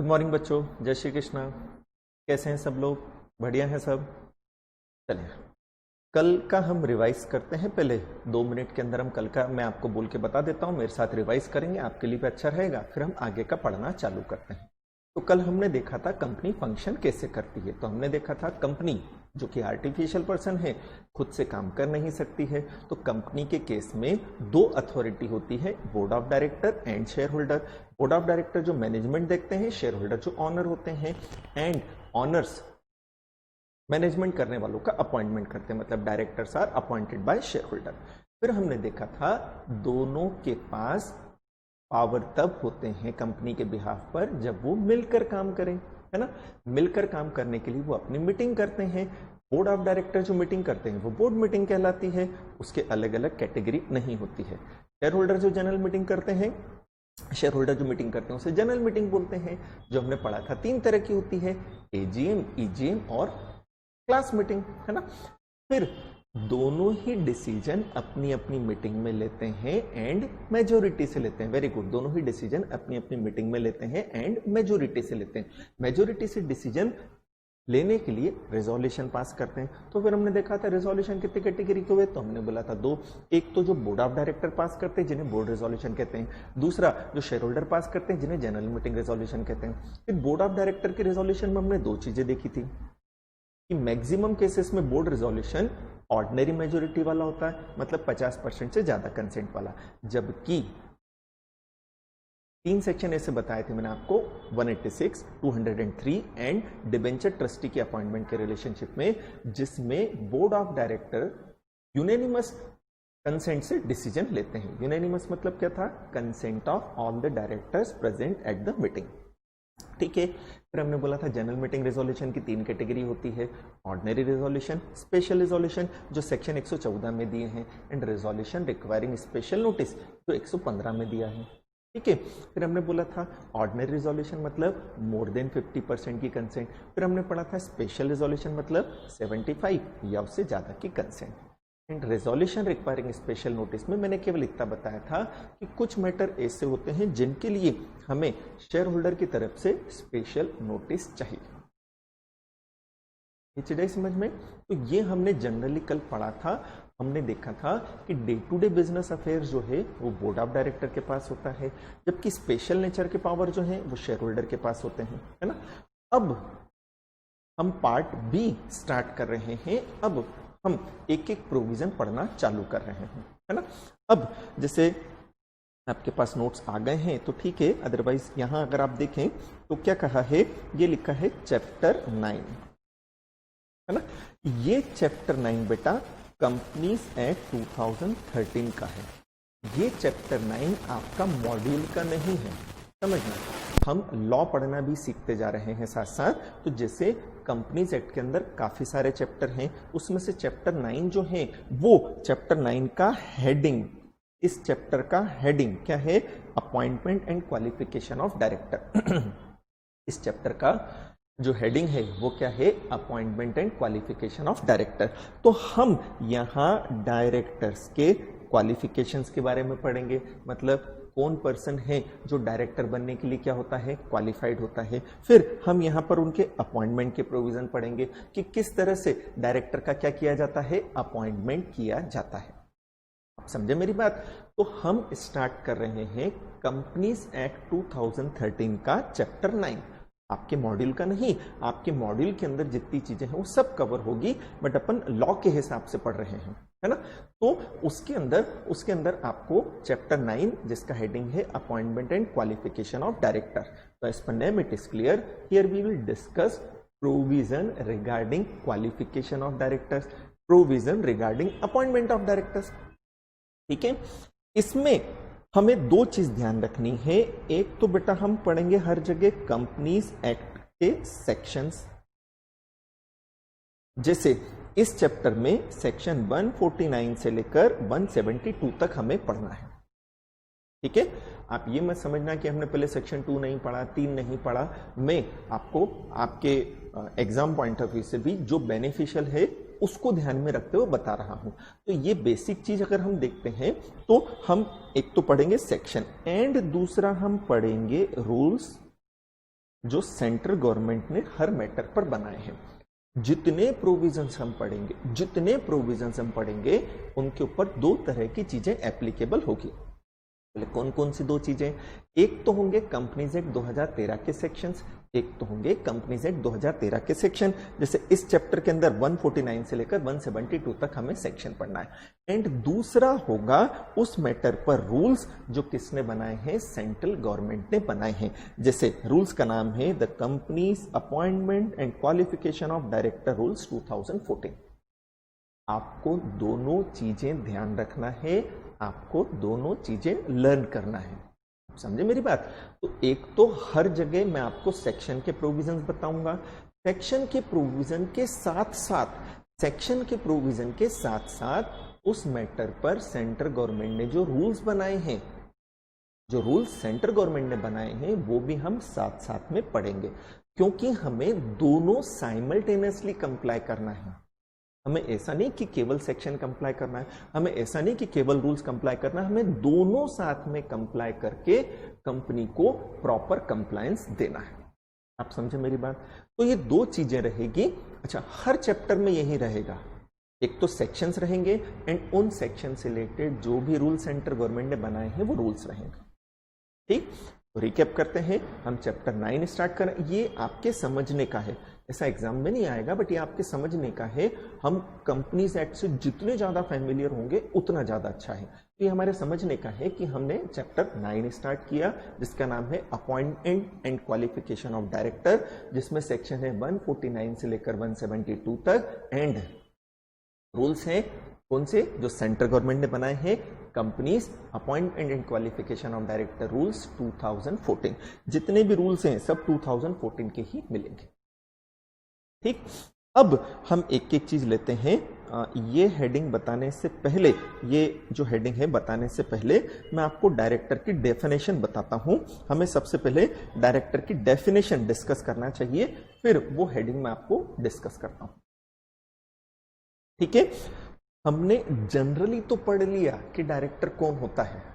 Good morning बच्चों, जय श्री कृष्णा। कैसे हैं सब लोग? बढ़िया हैं सब? चलिए कल का हम रिवाइज करते हैं। पहले 2 मिनट के अंदर हम कल का मैं आपको बोल के बता देता हूं, मेरे साथ रिवाइज करेंगे, आपके लिए भी अच्छा रहेगा। फिर हम आगे का पढ़ना चालू करते हैं। तो कल हमने देखा था कंपनी फंक्शन कैसे करती है। तो हमने देखा था कंपनी जो कि आर्टिफिशियल पर्सन है, खुद से काम कर नहीं सकती है। तो कंपनी के केस में 2 अथॉरिटी होती है, board of director and share holder. Board of director जो मैनेजमेंट देखते हैं, शेयर होल्डर जो ऑनर होते हैं, एंड ऑनर्स मैनेजमेंट करने वालों का अपॉइंटमेंट करते हैं, मतलब directors are appointed by shareholder. फिर हमने देखा था दोनों के पास पावर तब होते हैं कंपनी के बिहाफ पर जब वो मिलकर काम करें, है ना। मिलकर काम करने के लिए वो अपनी मीटिंग करते हैं। बोर्ड ऑफ डायरेक्टर जो मीटिंग करते हैं वो बोर्ड मीटिंग कहलाती है, उसके अलग अलग कैटेगरी नहीं होती है। शेयर होल्डर जो जनरल मीटिंग करते हैं, शेयर होल्डर जो मीटिंग करते हैं उसे जनरल मीटिंग बोलते हैं। जो हमने पढ़ा था 3 तरह की होती है, एजीएम, ईजीएम और क्लास मीटिंग, है ना। फिर दोनों ही डिसीजन अपनी अपनी मीटिंग में लेते हैं एंड मेजोरिटी से लेते हैं। वेरी गुड, दोनों ही डिसीजन अपनी अपनी मीटिंग में लेते हैं एंड मेजोरिटी से लेते हैं। मेजोरिटी से डिसीजन लेने के लिए रेजोल्यूशन पास करते हैं। तो फिर हमने देखा था रेजोल्यूशन कितनी कैटेगरी के हुए, तो हमने बोला था 2। एक तो जो बोर्ड ऑफ डायरेक्टर पास करते हैं जिन्हें बोर्ड रेजोल्यूशन कहते हैं, दूसरा जो शेयर होल्डर पास करते हैं जिन्हें जनरल मीटिंग रेजोल्यूशन कहते हैं। फिर बोर्ड ऑफ डायरेक्टर के रेजोल्यूशन में हमने 2 चीजें देखी थी कि मैक्सिमम केसेस में बोर्ड रेजोल्यूशन ऑर्डिनरी मेजोरिटी वाला होता है, मतलब 50% से ज्यादा कंसेंट वाला, जबकि 3 सेक्शन ऐसे बताए थे मैंने आपको, 186, 203 एंड डिबेंचर ट्रस्टी की अपॉइंटमेंट के रिलेशनशिप में, जिसमें board of director unanimous consent से डिसीजन लेते हैं। यूनानिमस मतलब क्या था? Consent of all the directors present at the meeting, ठीक है। फिर हमने बोला था जनरल मीटिंग रेजोल्यूशन की 3 कैटेगरी होती है, ऑर्डिनरी रेजोल्यूशन, स्पेशल रेजोल्यूशन जो सेक्शन 114 में दिए हैं, and resolution requiring special notice जो 115 में दिया है, ठीक है। फिर हमने बोला था ऑर्डिनरी रेजोल्यूशन मतलब मोर देन 50% की कंसेंट। फिर हमने पढ़ा था स्पेशल रेजोल्यूशन मतलब 75 या उससे ज्यादा की consent. And resolution requiring special notice में मैंने केवल इतना बताया था कि कुछ मैटर ऐसे होते हैं जिनके लिए हमें शेयर होल्डर की तरफ से स्पेशल नोटिस चाहिए। ये चीजें समझ में? तो ये हमने जनरली कल पढ़ा था। हमने देखा था कि day to day business affairs जो है वो बोर्ड ऑफ डायरेक्टर के पास होता है, जबकि स्पेशल नेचर के पावर जो है वो शेयर होल्डर के पास होते हैं, है ना। अब हम पार्ट बी स्टार्ट कर रहे हैं। अब हम एक एक प्रोविजन पढ़ना चालू कर रहे हैं, है ना। अब जैसे आपके पास नोट्स आ गए हैं तो ठीक है, अदरवाइज यहां अगर आप देखें तो क्या कहा है, ये लिखा है चैप्टर 9, है ना। ये चैप्टर 9 बेटा कंपनीज एक्ट 2013 का है। ये चैप्टर 9 आपका मॉड्यूल का नहीं है, समझना। हम लॉ पढ़ना भी सीखते जा रहे हैं साथ साथ। तो जैसे कंपनीज एक्ट के अंदर काफी सारे चैप्टर हैं, उसमें से चैप्टर 9 जो है वो चैप्टर 9 का हेडिंग, इस चैप्टर का हेडिंग क्या है? Appointment and qualification of director. इस चैप्टर का जो हेडिंग है वो क्या है? Appointment and qualification of director. तो हम यहां डायरेक्टर्स के क्वालिफिकेशंस के बारे में पढ़ेंगे, मतलब कौन पर्सन है जो डायरेक्टर बनने के लिए क्या होता है? क्वालिफाइड होता है। फिर हम यहां पर उनके अपॉइंटमेंट के प्रोविजन पढ़ेंगे कि किस तरह से डायरेक्टर का क्या किया जाता है? अपॉइंटमेंट किया जाता है। आप समझे मेरी बात? तो हम स्टार्ट कर रहे हैं कंपनीज एक्ट 2013 का चैप्टर 9। आपके मॉड्यूल का नहीं, आपके मॉड्यूल के अंदर जितनी चीजें हैं वो सब कवर होगी, बट अपन लॉ के हिसाब से पढ़ रहे हैं, है ना। तो उसके अंदर आपको चैप्टर 9 जिसका हेडिंग है appointment and qualification of director, तो as per name it is clear, here we will discuss provision regarding qualification of directors, provision regarding appointment of directors, ठीक है। इसमें हमें 2 चीज ध्यान रखनी है। एक तो बेटा हम पढ़ेंगे हर जगह कंपनीज एक्ट के सेक्शंस, जैसे इस चैप्टर में सेक्शन 149 से लेकर 172 तक हमें पढ़ना है, ठीक है। आप ये मत समझना कि हमने पहले सेक्शन 2 नहीं पढ़ा, 3 नहीं पढ़ा। मैं आपको आपके एग्जाम पॉइंट ऑफ व्यू से भी जो बेनिफिशियल है उसको ध्यान में रखते हुए बता रहा हूं। तो ये बेसिक चीज अगर हम देखते हैं तो हम एक तो पढ़ेंगे सेक्शन एंड दूसरा हम पढ़ेंगे रूल्स जो सेंट्रल गवर्नमेंट ने हर मैटर पर बनाए हैं। जितने प्रोविजंस हम पढ़ेंगे उनके ऊपर दो तरह की चीजें एप्लीकेबल होगी। बोले कौन कौन सी दो चीजें? एक तो होंगे कंपनीज एक्ट 2013 के सेक्शंस, एक तो होंगे कंपनीज एक्ट 2013 के सेक्शन। जैसे इस चैप्टर के अंदर 149 से लेकर 172 तक हमें सेक्शन पढ़ना है। एंड दूसरा होगा उस मैटर पर रूल्स जो किसने बनाए हैं? सेंट्रल गवर्नमेंट ने बनाए हैं। जैसे रूल्स का नाम है the companies appointment and qualification of director rules 2014। आपको दोनों चीजें ध्यान रखना है, आपको दोनों चीजें लर्न करना है। समझे मेरी बात? तो एक तो हर जगह मैं आपको सेक्शन के प्रोविजंस बताऊंगा, सेक्शन के प्रोविजन के साथ साथ उस मैटर पर सेंट्रल गवर्नमेंट ने जो रूल्स बनाए हैं, जो रूल्स सेंट्रल गवर्नमेंट ने बनाए हैं वो भी हम साथ साथ में पढ़ेंगे, क्योंकि हमें दोनों साइमल्टेनियसली कंप्लाई करना है। हमें ऐसा नहीं कि केवल सेक्शन कंप्लाई करना है, हमें ऐसा नहीं कि केवल रूल्स कंप्लाई करना है, हमें दोनों साथ में कंप्लाई करके कंपनी को प्रॉपर कंप्लायंस देना है। आप समझे मेरी बात? तो ये दो चीजें रहेगी। अच्छा, हर चैप्टर में यही रहेगा, एक तो सेक्शंस रहेंगे एंड उन सेक्शन से रिलेटेड जो भी रूल सेंट्रल गवर्नमेंट ने बनाए हैं वो रूल्स रहेंगे। ठीक, तो रिकैप करते हैं, हम चैप्टर 9 स्टार्ट करें। ये आपके समझने का है, ऐसा एग्जाम में नहीं आएगा, बट ये आपके समझने का है। हम कंपनीज एक्ट से जितने ज्यादा फैमिलियर होंगे उतना ज्यादा अच्छा है। तो ये हमारे समझने का है कि हमने चैप्टर 9 स्टार्ट किया, जिसका नाम है appointment and qualification of director, जिसमें सेक्शन है 149 से लेकर 172 तक, एंड रूल्स हैं कौन से? जो सेंट्रल गवर्नमेंट ने बनाए हैं, companies appointment and qualification of director rules 2014। जितने भी रूल्स हैं सब 2014 के ही मिलेंगे। ठीक, अब हम एक एक चीज लेते हैं। ये हेडिंग बताने से पहले, ये जो हेडिंग है बताने से पहले मैं आपको डायरेक्टर की डेफिनेशन बताता हूं। हमें सबसे पहले डायरेक्टर की डेफिनेशन डिस्कस करना चाहिए, फिर वो हेडिंग मैं आपको डिस्कस करता हूं। ठीक है, हमने जनरली तो पढ़ लिया कि डायरेक्टर कौन होता है।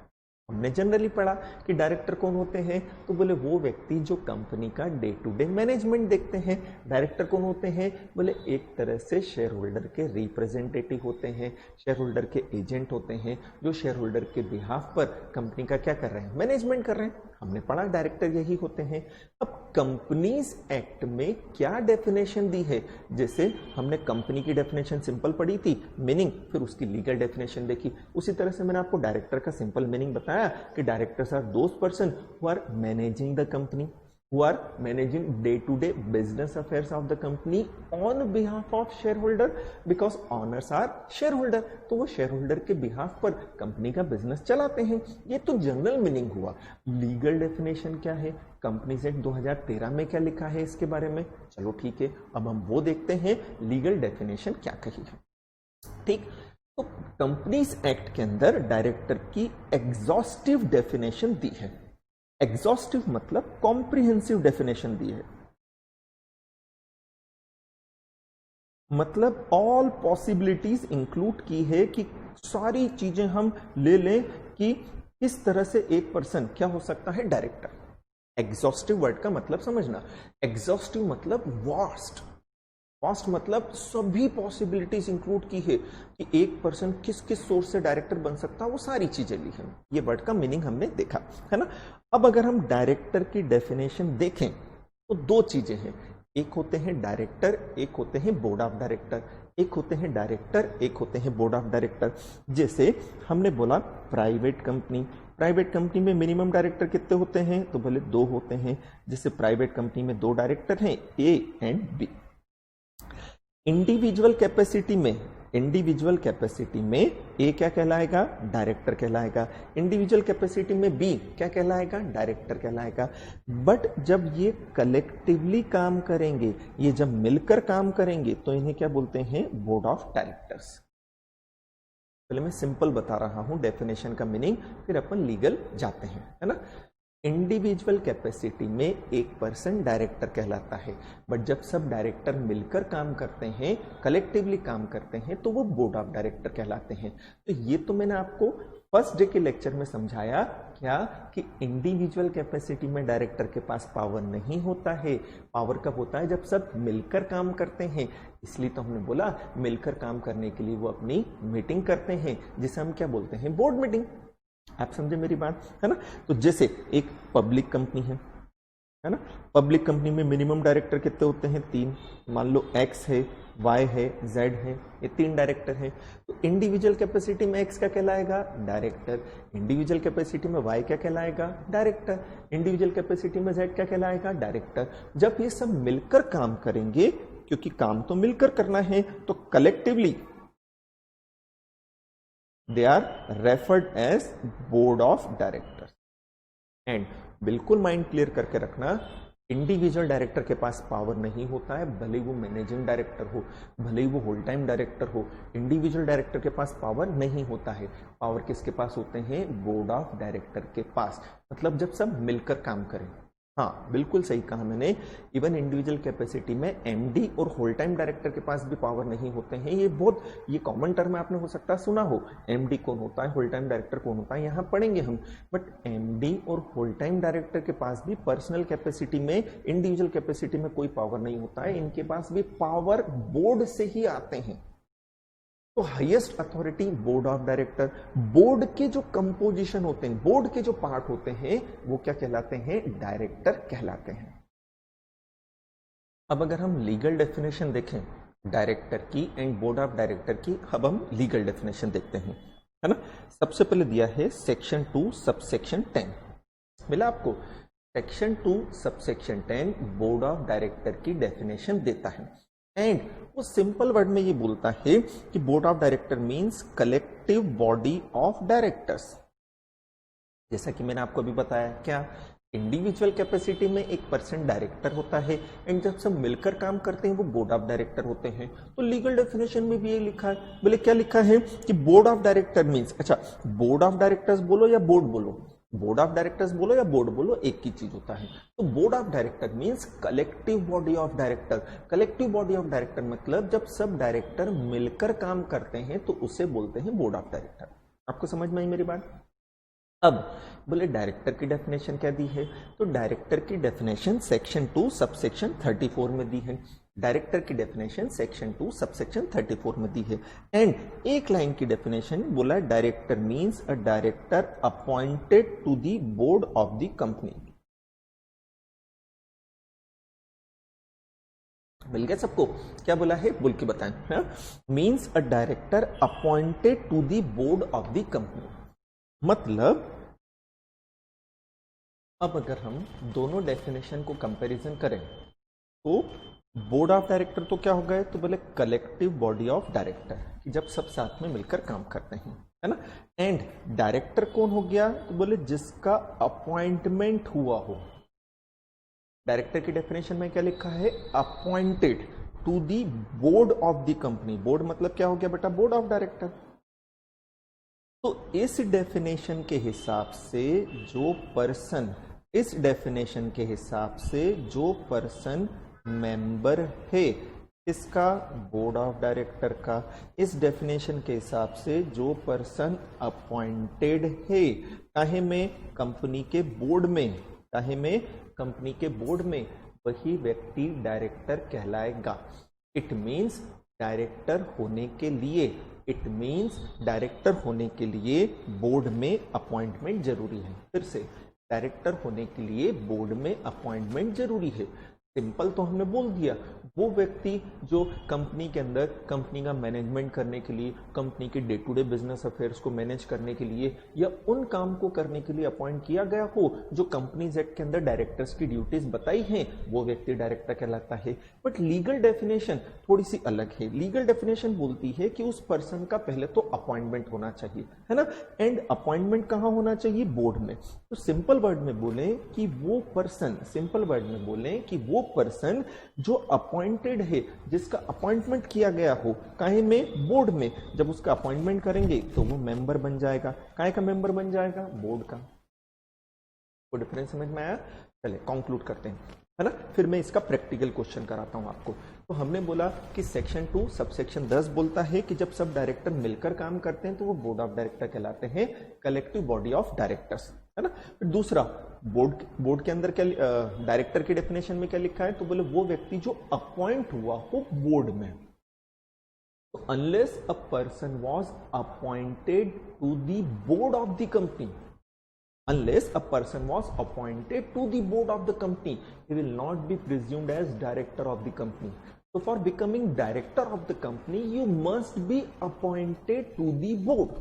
हमने जनरली पढ़ा कि डायरेक्टर कौन होते हैं, तो बोले वो व्यक्ति जो कंपनी का डे टू डे मैनेजमेंट देखते हैं। डायरेक्टर कौन होते हैं? बोले एक तरह से शेयर होल्डर के रिप्रेजेंटेटिव होते हैं, शेयर होल्डर के एजेंट होते हैं, जो शेयर होल्डर के बिहाफ पर कंपनी का क्या कर रहे हैं? मैनेजमेंट कर रहे हैं। हमने पढ़ा डायरेक्टर यही होते हैं। अब कंपनीज एक्ट में क्या डेफिनेशन दी है? जैसे हमने कंपनी की डेफिनेशन सिंपल पढ़ी थी, मीनिंग, फिर उसकी लीगल डेफिनेशन देखी। उसी तरह से मैंने आपको डायरेक्टर का सिंपल मीनिंग बताया कि directors are those person who are managing the company, who are managing day-to-day business affairs of the company on behalf of shareholder, because owners are shareholder। तो वो shareholder के behalf पर company का business चलाते हैं। ये तो जनरल मीनिंग हुआ। लीगल डेफिनेशन क्या है? कंपनीज एक्ट 2013 में क्या लिखा है इसके बारे में? चलो ठीक है, अब हम वो देखते हैं लीगल डेफिनेशन क्या कही है। ठीक, तो कंपनीज एक्ट के अंदर डायरेक्टर की एग्जॉस्टिव डेफिनेशन दी है। एग्जॉस्टिव मतलब कॉम्प्रिहेंसिव डेफिनेशन दी है, मतलब ऑल पॉसिबिलिटीज इंक्लूड की है कि सारी चीजें हम ले लें कि किस तरह से एक पर्सन क्या हो सकता है डायरेक्टर। एग्जॉस्टिव वर्ड का मतलब समझना, एग्जॉस्टिव मतलब वास्ट, वास्ट मतलब सभी पॉसिबिलिटीज इंक्लूड की है कि एक पर्सन किस किस सोर्स से डायरेक्टर बन सकता है, वो सारी चीजें ली हैं। ये वर्ड का मीनिंग हमने देखा है ना। अब अगर हम डायरेक्टर की डेफिनेशन देखें तो दो चीजें हैं, एक होते हैं डायरेक्टर, एक होते हैं बोर्ड ऑफ डायरेक्टर। एक होते हैं डायरेक्टर, एक होते हैं बोर्ड ऑफ डायरेक्टर। जैसे हमने बोला प्राइवेट कंपनी, प्राइवेट कंपनी में मिनिमम डायरेक्टर कितने होते हैं? तो बोले 2 होते हैं। जैसे प्राइवेट कंपनी में 2 डायरेक्टर हैं, A and B. Individual capacity में ए क्या कहलाएगा? डायरेक्टर कहलाएगा। इंडिविजुअल कैपेसिटी में बी क्या कहलाएगा? डायरेक्टर कहलाएगा। बट जब ये कलेक्टिवली काम करेंगे, ये जब मिलकर काम करेंगे, तो इन्हें क्या बोलते हैं? Board of directors. पहले मैं सिंपल बता रहा हूं डेफिनेशन का मीनिंग, फिर अपन लीगल जाते हैं, है ना। इंडिविजुअल कैपेसिटी में एक पर्सन डायरेक्टर कहलाता है, बट जब सब डायरेक्टर मिलकर काम करते हैं, कलेक्टिवली काम करते हैं, तो वो बोर्ड ऑफ डायरेक्टर कहलाते हैं। तो ये तो मैंने आपको फर्स्ट डे के लेक्चर में समझाया क्या कि इंडिविजुअल कैपेसिटी में डायरेक्टर के पास पावर नहीं होता है। पावर कब होता है? जब सब मिलकर काम करते हैं। इसलिए तो हमने बोला मिलकर काम करने के लिए वो अपनी मीटिंग करते हैं, जिसे हम क्या बोलते हैं? Board meeting. आप समझे मेरी बात, है ना? तो जैसे एक पब्लिक कंपनी है ना? पब्लिक कंपनी में मिनिमम डायरेक्टर कितने होते हैं? 3। मान लो X है, Y है, Z है, ये 3 डायरेक्टर हैं। तो इंडिविजुअल कैपेसिटी में X क्या कहलाएगा? डायरेक्टर। इंडिविजुअल कैपेसिटी में Y क्या कहलाएगा? डायरेक्टर। इंडिविजुअल कैपेसिटी में Z क्या कहलाएगा? डायरेक्टर। जब ये सब मिलकर काम करेंगे, क्योंकि काम तो मिलकर करना है, तो collectively they are referred as board of directors। And बिल्कुल माइंड क्लियर करके रखना, इंडिविजुअल डायरेक्टर के पास पावर नहीं होता है, भले वो मैनेजिंग डायरेक्टर हो, भले ही वो होल टाइम डायरेक्टर हो। इंडिविजुअल डायरेक्टर के पास पावर नहीं होता है। पावर किसके पास होते हैं? बोर्ड ऑफ डायरेक्टर के पास। मतलब जब सब मिलकर काम करें। हाँ, बिल्कुल सही कहा मैंने। इवन इंडिविजुअल कैपेसिटी में एमडी और होल टाइम डायरेक्टर के पास भी पावर नहीं होते हैं। ये कॉमन टर्म आपने हो सकता है सुना हो, एमडी कौन होता है, होल टाइम डायरेक्टर कौन होता है, यहाँ पढ़ेंगे हम। बट एमडी और होल टाइम डायरेक्टर के पास भी पर्सनल कैपेसिटी में, इंडिविजुअल कैपेसिटी में कोई पावर नहीं होता है। इनके पास भी पावर बोर्ड से ही आते हैं। तो highest authority board of director. Board के जो कंपोजिशन होते हैं, बोर्ड के जो पार्ट होते हैं, वो क्या कहलाते हैं? डायरेक्टर कहलाते हैं। अब अगर हम लीगल डेफिनेशन देखें डायरेक्टर की एंड बोर्ड ऑफ डायरेक्टर की, अब हम लीगल डेफिनेशन देखते हैं, है ना? सबसे पहले दिया है सेक्शन 2 सबसेक्शन 10। मिला आपको? Section 2 subsection 10 board of director की डेफिनेशन देता है। एंड वो सिंपल वर्ड में ये बोलता है कि board of director means collective body of directors. जैसा कि मैंने आपको अभी बताया, क्या इंडिविजुअल कैपेसिटी में एक पर्सन डायरेक्टर होता है, एंड जब सब मिलकर काम करते हैं वो बोर्ड ऑफ डायरेक्टर होते हैं। तो लीगल डेफिनेशन में भी ये लिखा है। बोले क्या लिखा है कि बोर्ड ऑफ डायरेक्टर मींस, अच्छा बोर्ड ऑफ डायरेक्टर्स बोलो या बोर्ड बोलो, बोर्ड ऑफ डायरेक्टर्स बोलो या बोर्ड बोलो, एक ही चीज होता है। तो board of director means collective body of director. Collective body of director मतलब जब सब डायरेक्टर मिलकर काम करते हैं तो उसे बोलते हैं बोर्ड ऑफ डायरेक्टर। आपको समझ में आई मेरी बात? अब बोले डायरेक्टर की डेफिनेशन क्या दी है? तो डायरेक्टर की डेफिनेशन सेक्शन 2 सबसेक्शन 34 में दी है। डायरेक्टर की डेफिनेशन सेक्शन 2 सबसेक्शन 34 में दी है। एंड एक लाइन की डेफिनेशन बोला director means a director appointed to the board of the company. मिल गया सबको? क्या बोला है बोल के बताएं। Means a director appointed to the board of the company. मतलब अब अगर हम दोनों डेफिनेशन को कंपैरिजन करें तो बोर्ड ऑफ डायरेक्टर तो क्या हो गए? तो बोले कलेक्टिव बॉडी ऑफ डायरेक्टर, कि जब सब साथ में मिलकर काम करते हैं, है ना? एंड डायरेक्टर कौन हो गया? तो बोले जिसका अपॉइंटमेंट हुआ हो। डायरेक्टर की डेफिनेशन में क्या लिखा है? Appointed to the board of the company. Board मतलब क्या हो गया बेटा? Board of director. तो इस डेफिनेशन के हिसाब से जो पर्सन, इस डेफिनेशन के हिसाब से जो पर्सन मेंबर है इसका, बोर्ड ऑफ डायरेक्टर का, इस डेफिनेशन के हिसाब से जो पर्सन अपॉइंटेड है काहे में? कंपनी के बोर्ड में, काहे में? कंपनी के बोर्ड में, वही व्यक्ति डायरेक्टर कहलाएगा। इट मीन्स डायरेक्टर होने के लिए, इट मीन्स डायरेक्टर होने के लिए बोर्ड में अपॉइंटमेंट जरूरी है। फिर से, डायरेक्टर होने के लिए बोर्ड में अपॉइंटमेंट जरूरी है। सिंपल तो हमने बोल दिया, वो व्यक्ति जो कंपनी के अंदर कंपनी का मैनेजमेंट करने के लिए, कंपनी के day to day business affairs को मैनेज करने के लिए या उन काम को करने के लिए अपॉइंट किया गया हो जो कंपनीज एक्ट के अंदर डायरेक्टर्स की ड्यूटीज बताई हैं, वो व्यक्ति डायरेक्टर कहलाता है। बट लीगल डेफिनेशन थोड़ी सी अलग है। लीगल डेफिनेशन बोलती है कि उस पर्सन का पहले तो अपॉइंटमेंट होना चाहिए, है ना? एंड अपॉइंटमेंट कहाँ होना चाहिए? बोर्ड में। तो सिंपल वर्ड में बोले कि वो पर्सन, सिंपल वर्ड में बोले कि वो पर्सन जो अपॉइंटेड है, जिसका अपॉइंटमेंट किया गया हो, काहे में? बोर्ड में। जब उसका अपॉइंटमेंट करेंगे तो वो मेंबर बन जाएगा। काहे का मेंबर बन जाएगा? बोर्ड का। को डिफरेंस समझ में आया? चले कंक्लूड करते हैं, है ना। फिर मैं इसका प्रैक्टिकल क्वेश्चन कराता हूं आपको। तो हमने बोला कि सेक्शन 2 सबसेक्शन 10 बोलता है कि जब सब डायरेक्टर मिलकर काम करते हैं तो वो बोर्ड ऑफ डायरेक्टर कहलाते हैं, कलेक्टिव बॉडी ऑफ डायरेक्टर्स, है ना। फिर दूसरा, बोर्ड के अंदर क्या डायरेक्टर की डेफिनेशन में क्या लिखा है? तो बोले वो व्यक्ति जो अपॉइंट हुआ हो बोर्ड में। तो unless a person was appointed to the board of the company, unless a person was appointed to the board of the company, he will not be presumed as director of the company. So for becoming director of the company you must be appointed to the board.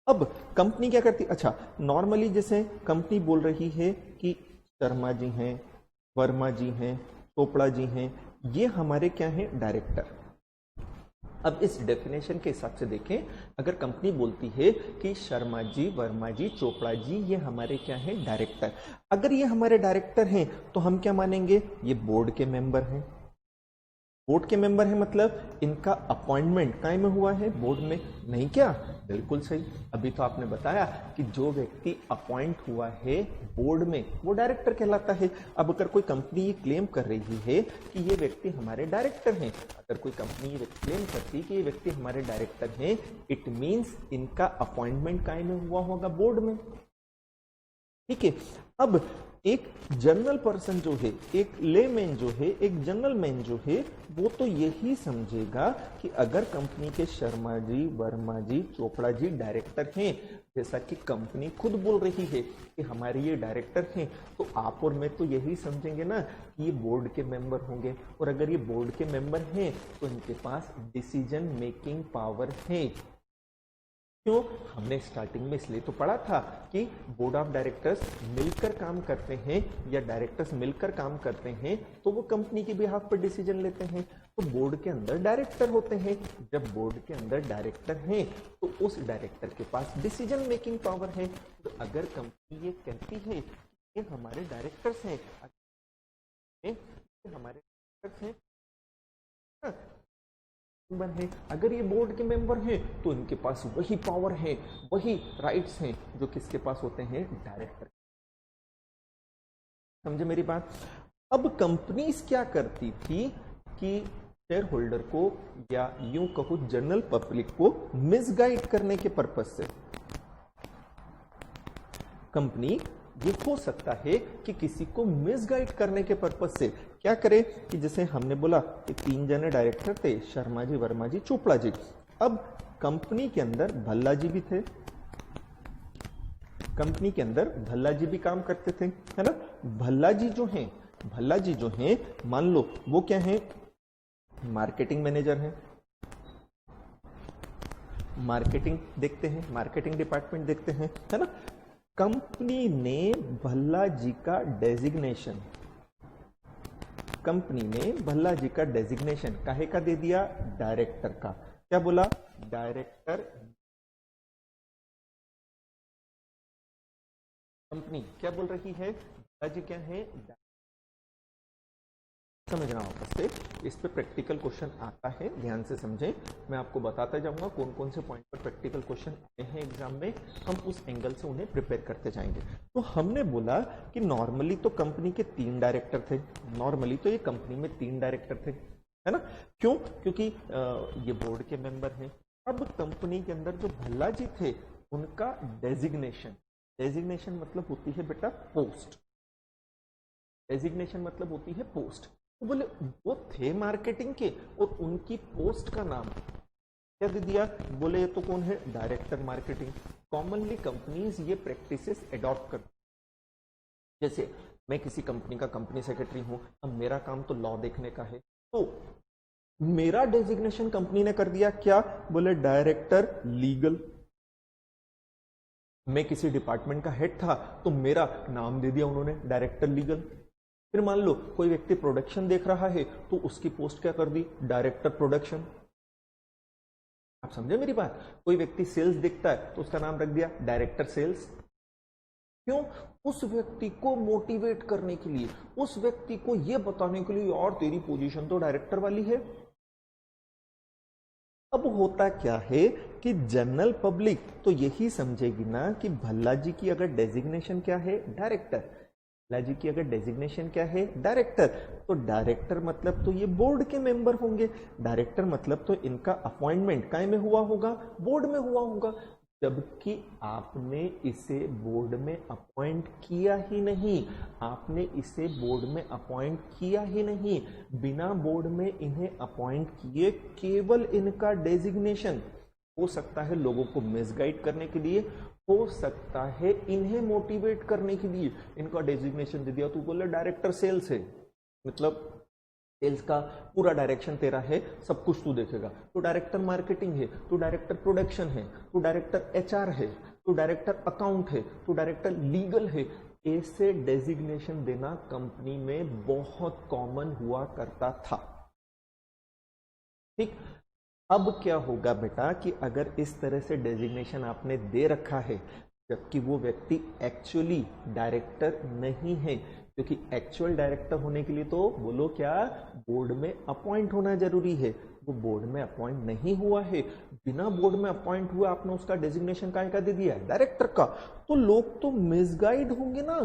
अब company क्या करती? अच्छा, normally जैसे company बोल रही है कि शर्मा जी हैं, वर्मा जी हैं, चोपड़ा जी हैं, ये हमारे क्या हैं? डायरेक्टर। अब इस डेफिनेशन के हिसाब से देखें, अगर कंपनी बोलती है कि शर्मा जी, वर्मा जी, चोपड़ा जी ये हमारे क्या हैं? डायरेक्टर। अगर ये हमारे डायरेक्टर हैं तो हम क्या मानेंगे? ये बोर्ड के मेंबर हैं। बोर्ड के मेंबर है मतलब इनका अपॉइंटमेंट काय में हुआ है? बोर्ड में। नहीं क्या? बिल्कुल सही। अभी तो आपने बताया कि जो व्यक्ति अपॉइंट हुआ है बोर्ड में वो डायरेक्टर कहलाता है। अब अगर कोई कंपनी ये क्लेम कर रही है कि ये व्यक्ति हमारे डायरेक्टर हैं, अगर कोई कंपनी ये क्लेम करती है कि ये व्यक्ति हमारे डायरेक्टर हैं, इट मीन्स इनका अपॉइंटमेंट काय में हुआ होगा? बोर्ड में। ठीक है। अब एक जनरल पर्सन जो है, एक लेमैन जो है, एक जनरल मैन जो है, वो तो यही समझेगा कि अगर कंपनी के शर्मा जी, वर्मा जी, चोपड़ा जी डायरेक्टर हैं, जैसा कि कंपनी खुद बोल रही है कि हमारे ये डायरेक्टर हैं, तो आप और मैं तो यही समझेंगे ना कि ये बोर्ड के मेंबर होंगे। और अगर ये बोर्ड के मेंबर हैं तो इनके पास डिसीजन मेकिंग पावर है। क्यों? हमने स्टार्टिंग में इसलिए तो पढ़ा था कि बोर्ड ऑफ डायरेक्टर्स मिलकर काम करते हैं या डायरेक्टर्स मिलकर काम करते हैं तो वो कंपनी के बिहाफ पर डिसीजन लेते हैं। तो बोर्ड के अंदर डायरेक्टर होते हैं। जब बोर्ड के अंदर डायरेक्टर हैं तो उस डायरेक्टर के पास डिसीजन मेकिंग पावर है। तो अगर कंपनी ये कहती है कि हमारे डायरेक्टर्स हैं, हमारे डायरेक्टर्स हैं, मेंबर हैं, अगर ये बोर्ड के मेंबर हैं तो इनके पास वही पावर है, वही राइट्स हैं जो किसके पास होते हैं? डायरेक्टर। समझे मेरी बात? अब कंपनीज क्या करती थी कि शेयर होल्डर को या यूं कहो जनरल पब्लिक को मिसगाइड करने के पर्पज से कंपनी ये हो सकता है कि किसी को मिसगाइड करने के पर्पज से क्या करे कि जैसे हमने बोला कि 3 जने डायरेक्टर थे, शर्मा जी, वर्मा जी, चोपड़ा जी। अब कंपनी के अंदर भल्ला जी भी थे, कंपनी के अंदर भल्ला जी भी काम करते थे, है ना। भल्ला जी जो हैं मान लो वो क्या है? मार्केटिंग मैनेजर हैं। मार्केटिंग देखते हैं, मार्केटिंग डिपार्टमेंट देखते हैं, है ना। कंपनी ने भल्ला जी का डेजिग्नेशन, कंपनी ने भल्ला जी का डेजिग्नेशन काहे का दे दिया? डायरेक्टर का। क्या बोला? डायरेक्टर। कंपनी क्या बोल रही है? भल्ला जी क्या है? समझना वापस से, इस पे प्रैक्टिकल क्वेश्चन आता है, ध्यान से समझें। मैं आपको बताता जाऊंगा कौन कौन से पॉइंट पर प्रैक्टिकल क्वेश्चन आए हैं एग्जाम में, हम उस एंगल से उन्हें प्रिपेयर करते जाएंगे। तो हमने बोला कि नॉर्मली तो कंपनी के 3 डायरेक्टर थे, नॉर्मली तो ये कंपनी में 3 डायरेक्टर थे, है ना। क्यों? क्योंकि ये बोर्ड के मेंबर हैं। अब कंपनी के अंदर जो भल्ला जी थे उनका डेजिग्नेशन, डेजिग्नेशन मतलब होती है बेटा पोस्ट, डेजिग्नेशन मतलब होती है पोस्ट। तो बोले वो थे मार्केटिंग के और उनकी पोस्ट का नाम क्या दे दिया? बोले ये तो कौन है? Director marketing. कॉमनली कंपनीज ये प्रैक्टिसेस एडॉप्ट करती, जैसे मैं किसी कंपनी का कंपनी सेक्रेटरी हूं, अब मेरा काम तो लॉ देखने का है, तो मेरा डेजिग्नेशन कंपनी ने कर दिया क्या? बोले डायरेक्टर लीगल। मैं किसी डिपार्टमेंट का हेड था तो मेरा नाम दे दिया उन्होंने डायरेक्टर लीगल। फिर मान लो कोई व्यक्ति प्रोडक्शन देख रहा है तो उसकी पोस्ट क्या कर दी? Director production. आप समझे मेरी बात? कोई व्यक्ति सेल्स देखता है तो उसका नाम रख दिया डायरेक्टर सेल्स। क्यों? उस व्यक्ति को मोटिवेट करने के लिए, उस व्यक्ति को यह बताने के लिए और तेरी पोजीशन तो डायरेक्टर वाली है। अब होता क्या है कि जनरल पब्लिक तो यही समझेगी ना कि भल्ला जी की अगर डेजिग्नेशन क्या है, डायरेक्टर, भल्ला जी की अगर डेजिग्नेशन क्या है, डायरेक्टर, तो डायरेक्टर मतलब तो ये बोर्ड के मेंबर होंगे, डायरेक्टर मतलब तो इनका अपॉइंटमेंट काय में हुआ होगा, बोर्ड में हुआ होगा, जबकि आपने इसे बोर्ड में अपॉइंट किया ही नहीं, आपने इसे बोर्ड में अपॉइंट किया ही नहीं, बिना बोर्ड में इन्हें अपॉइंट किए केवल इनका डेजिग्नेशन हो सकता है लोगों को मिसगाइड करने के लिए, हो सकता है इन्हें मोटिवेट करने के लिए इनका डेजिग्नेशन दे दिया, तो बोले डायरेक्टर सेल्स है, मतलब सेल्स का पूरा डायरेक्शन तेरा है, सब कुछ तू देखेगा, तो डायरेक्टर मार्केटिंग है, तो डायरेक्टर प्रोडक्शन है, तो डायरेक्टर एचआर है, तो डायरेक्टर अकाउंट है, तो डायरेक्टर लीगल है, ऐसे डेजिग्नेशन देना कंपनी में बहुत कॉमन हुआ करता था। ठीक, अब क्या होगा बेटा कि अगर इस तरह से डेजिग्नेशन आपने दे रखा है जबकि वो व्यक्ति एक्चुअली डायरेक्टर नहीं है, क्योंकि एक्चुअल डायरेक्टर होने के लिए तो बोलो क्या, बोर्ड में अपॉइंट होना जरूरी है, वो बोर्ड में अपॉइंट नहीं हुआ है, बिना बोर्ड में अपॉइंट हुआ आपने उसका डेजिग्नेशन काय का दे दिया है, डायरेक्टर का, तो लोग तो मिसगाइड होंगे ना।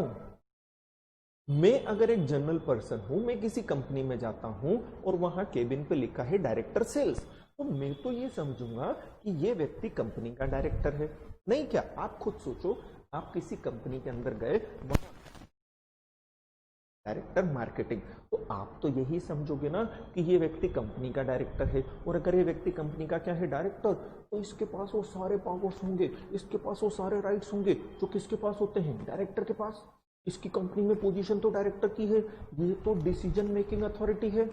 मैं अगर एक जनरल पर्सन हूं, मैं किसी कंपनी में जाता हूं और वहां केबिन पे लिखा है डायरेक्टर सेल्स, तो मैं तो ये समझूंगा कि ये व्यक्ति कंपनी का डायरेक्टर है, नहीं क्या? आप खुद सोचो, आप किसी कंपनी के अंदर गए, डायरेक्टर मार्केटिंग, तो आप तो यही समझोगे ना कि ये व्यक्ति कंपनी का डायरेक्टर है, और अगर ये व्यक्ति कंपनी का क्या है, डायरेक्टर, तो इसके पास वो सारे पावर्स होंगे, इसके पास वो सारे राइट्स होंगे जो किसके पास होते हैं, डायरेक्टर के पास, इसकी कंपनी में पोजीशन तो डायरेक्टर की है, ये तो डिसीजन मेकिंग अथॉरिटी है,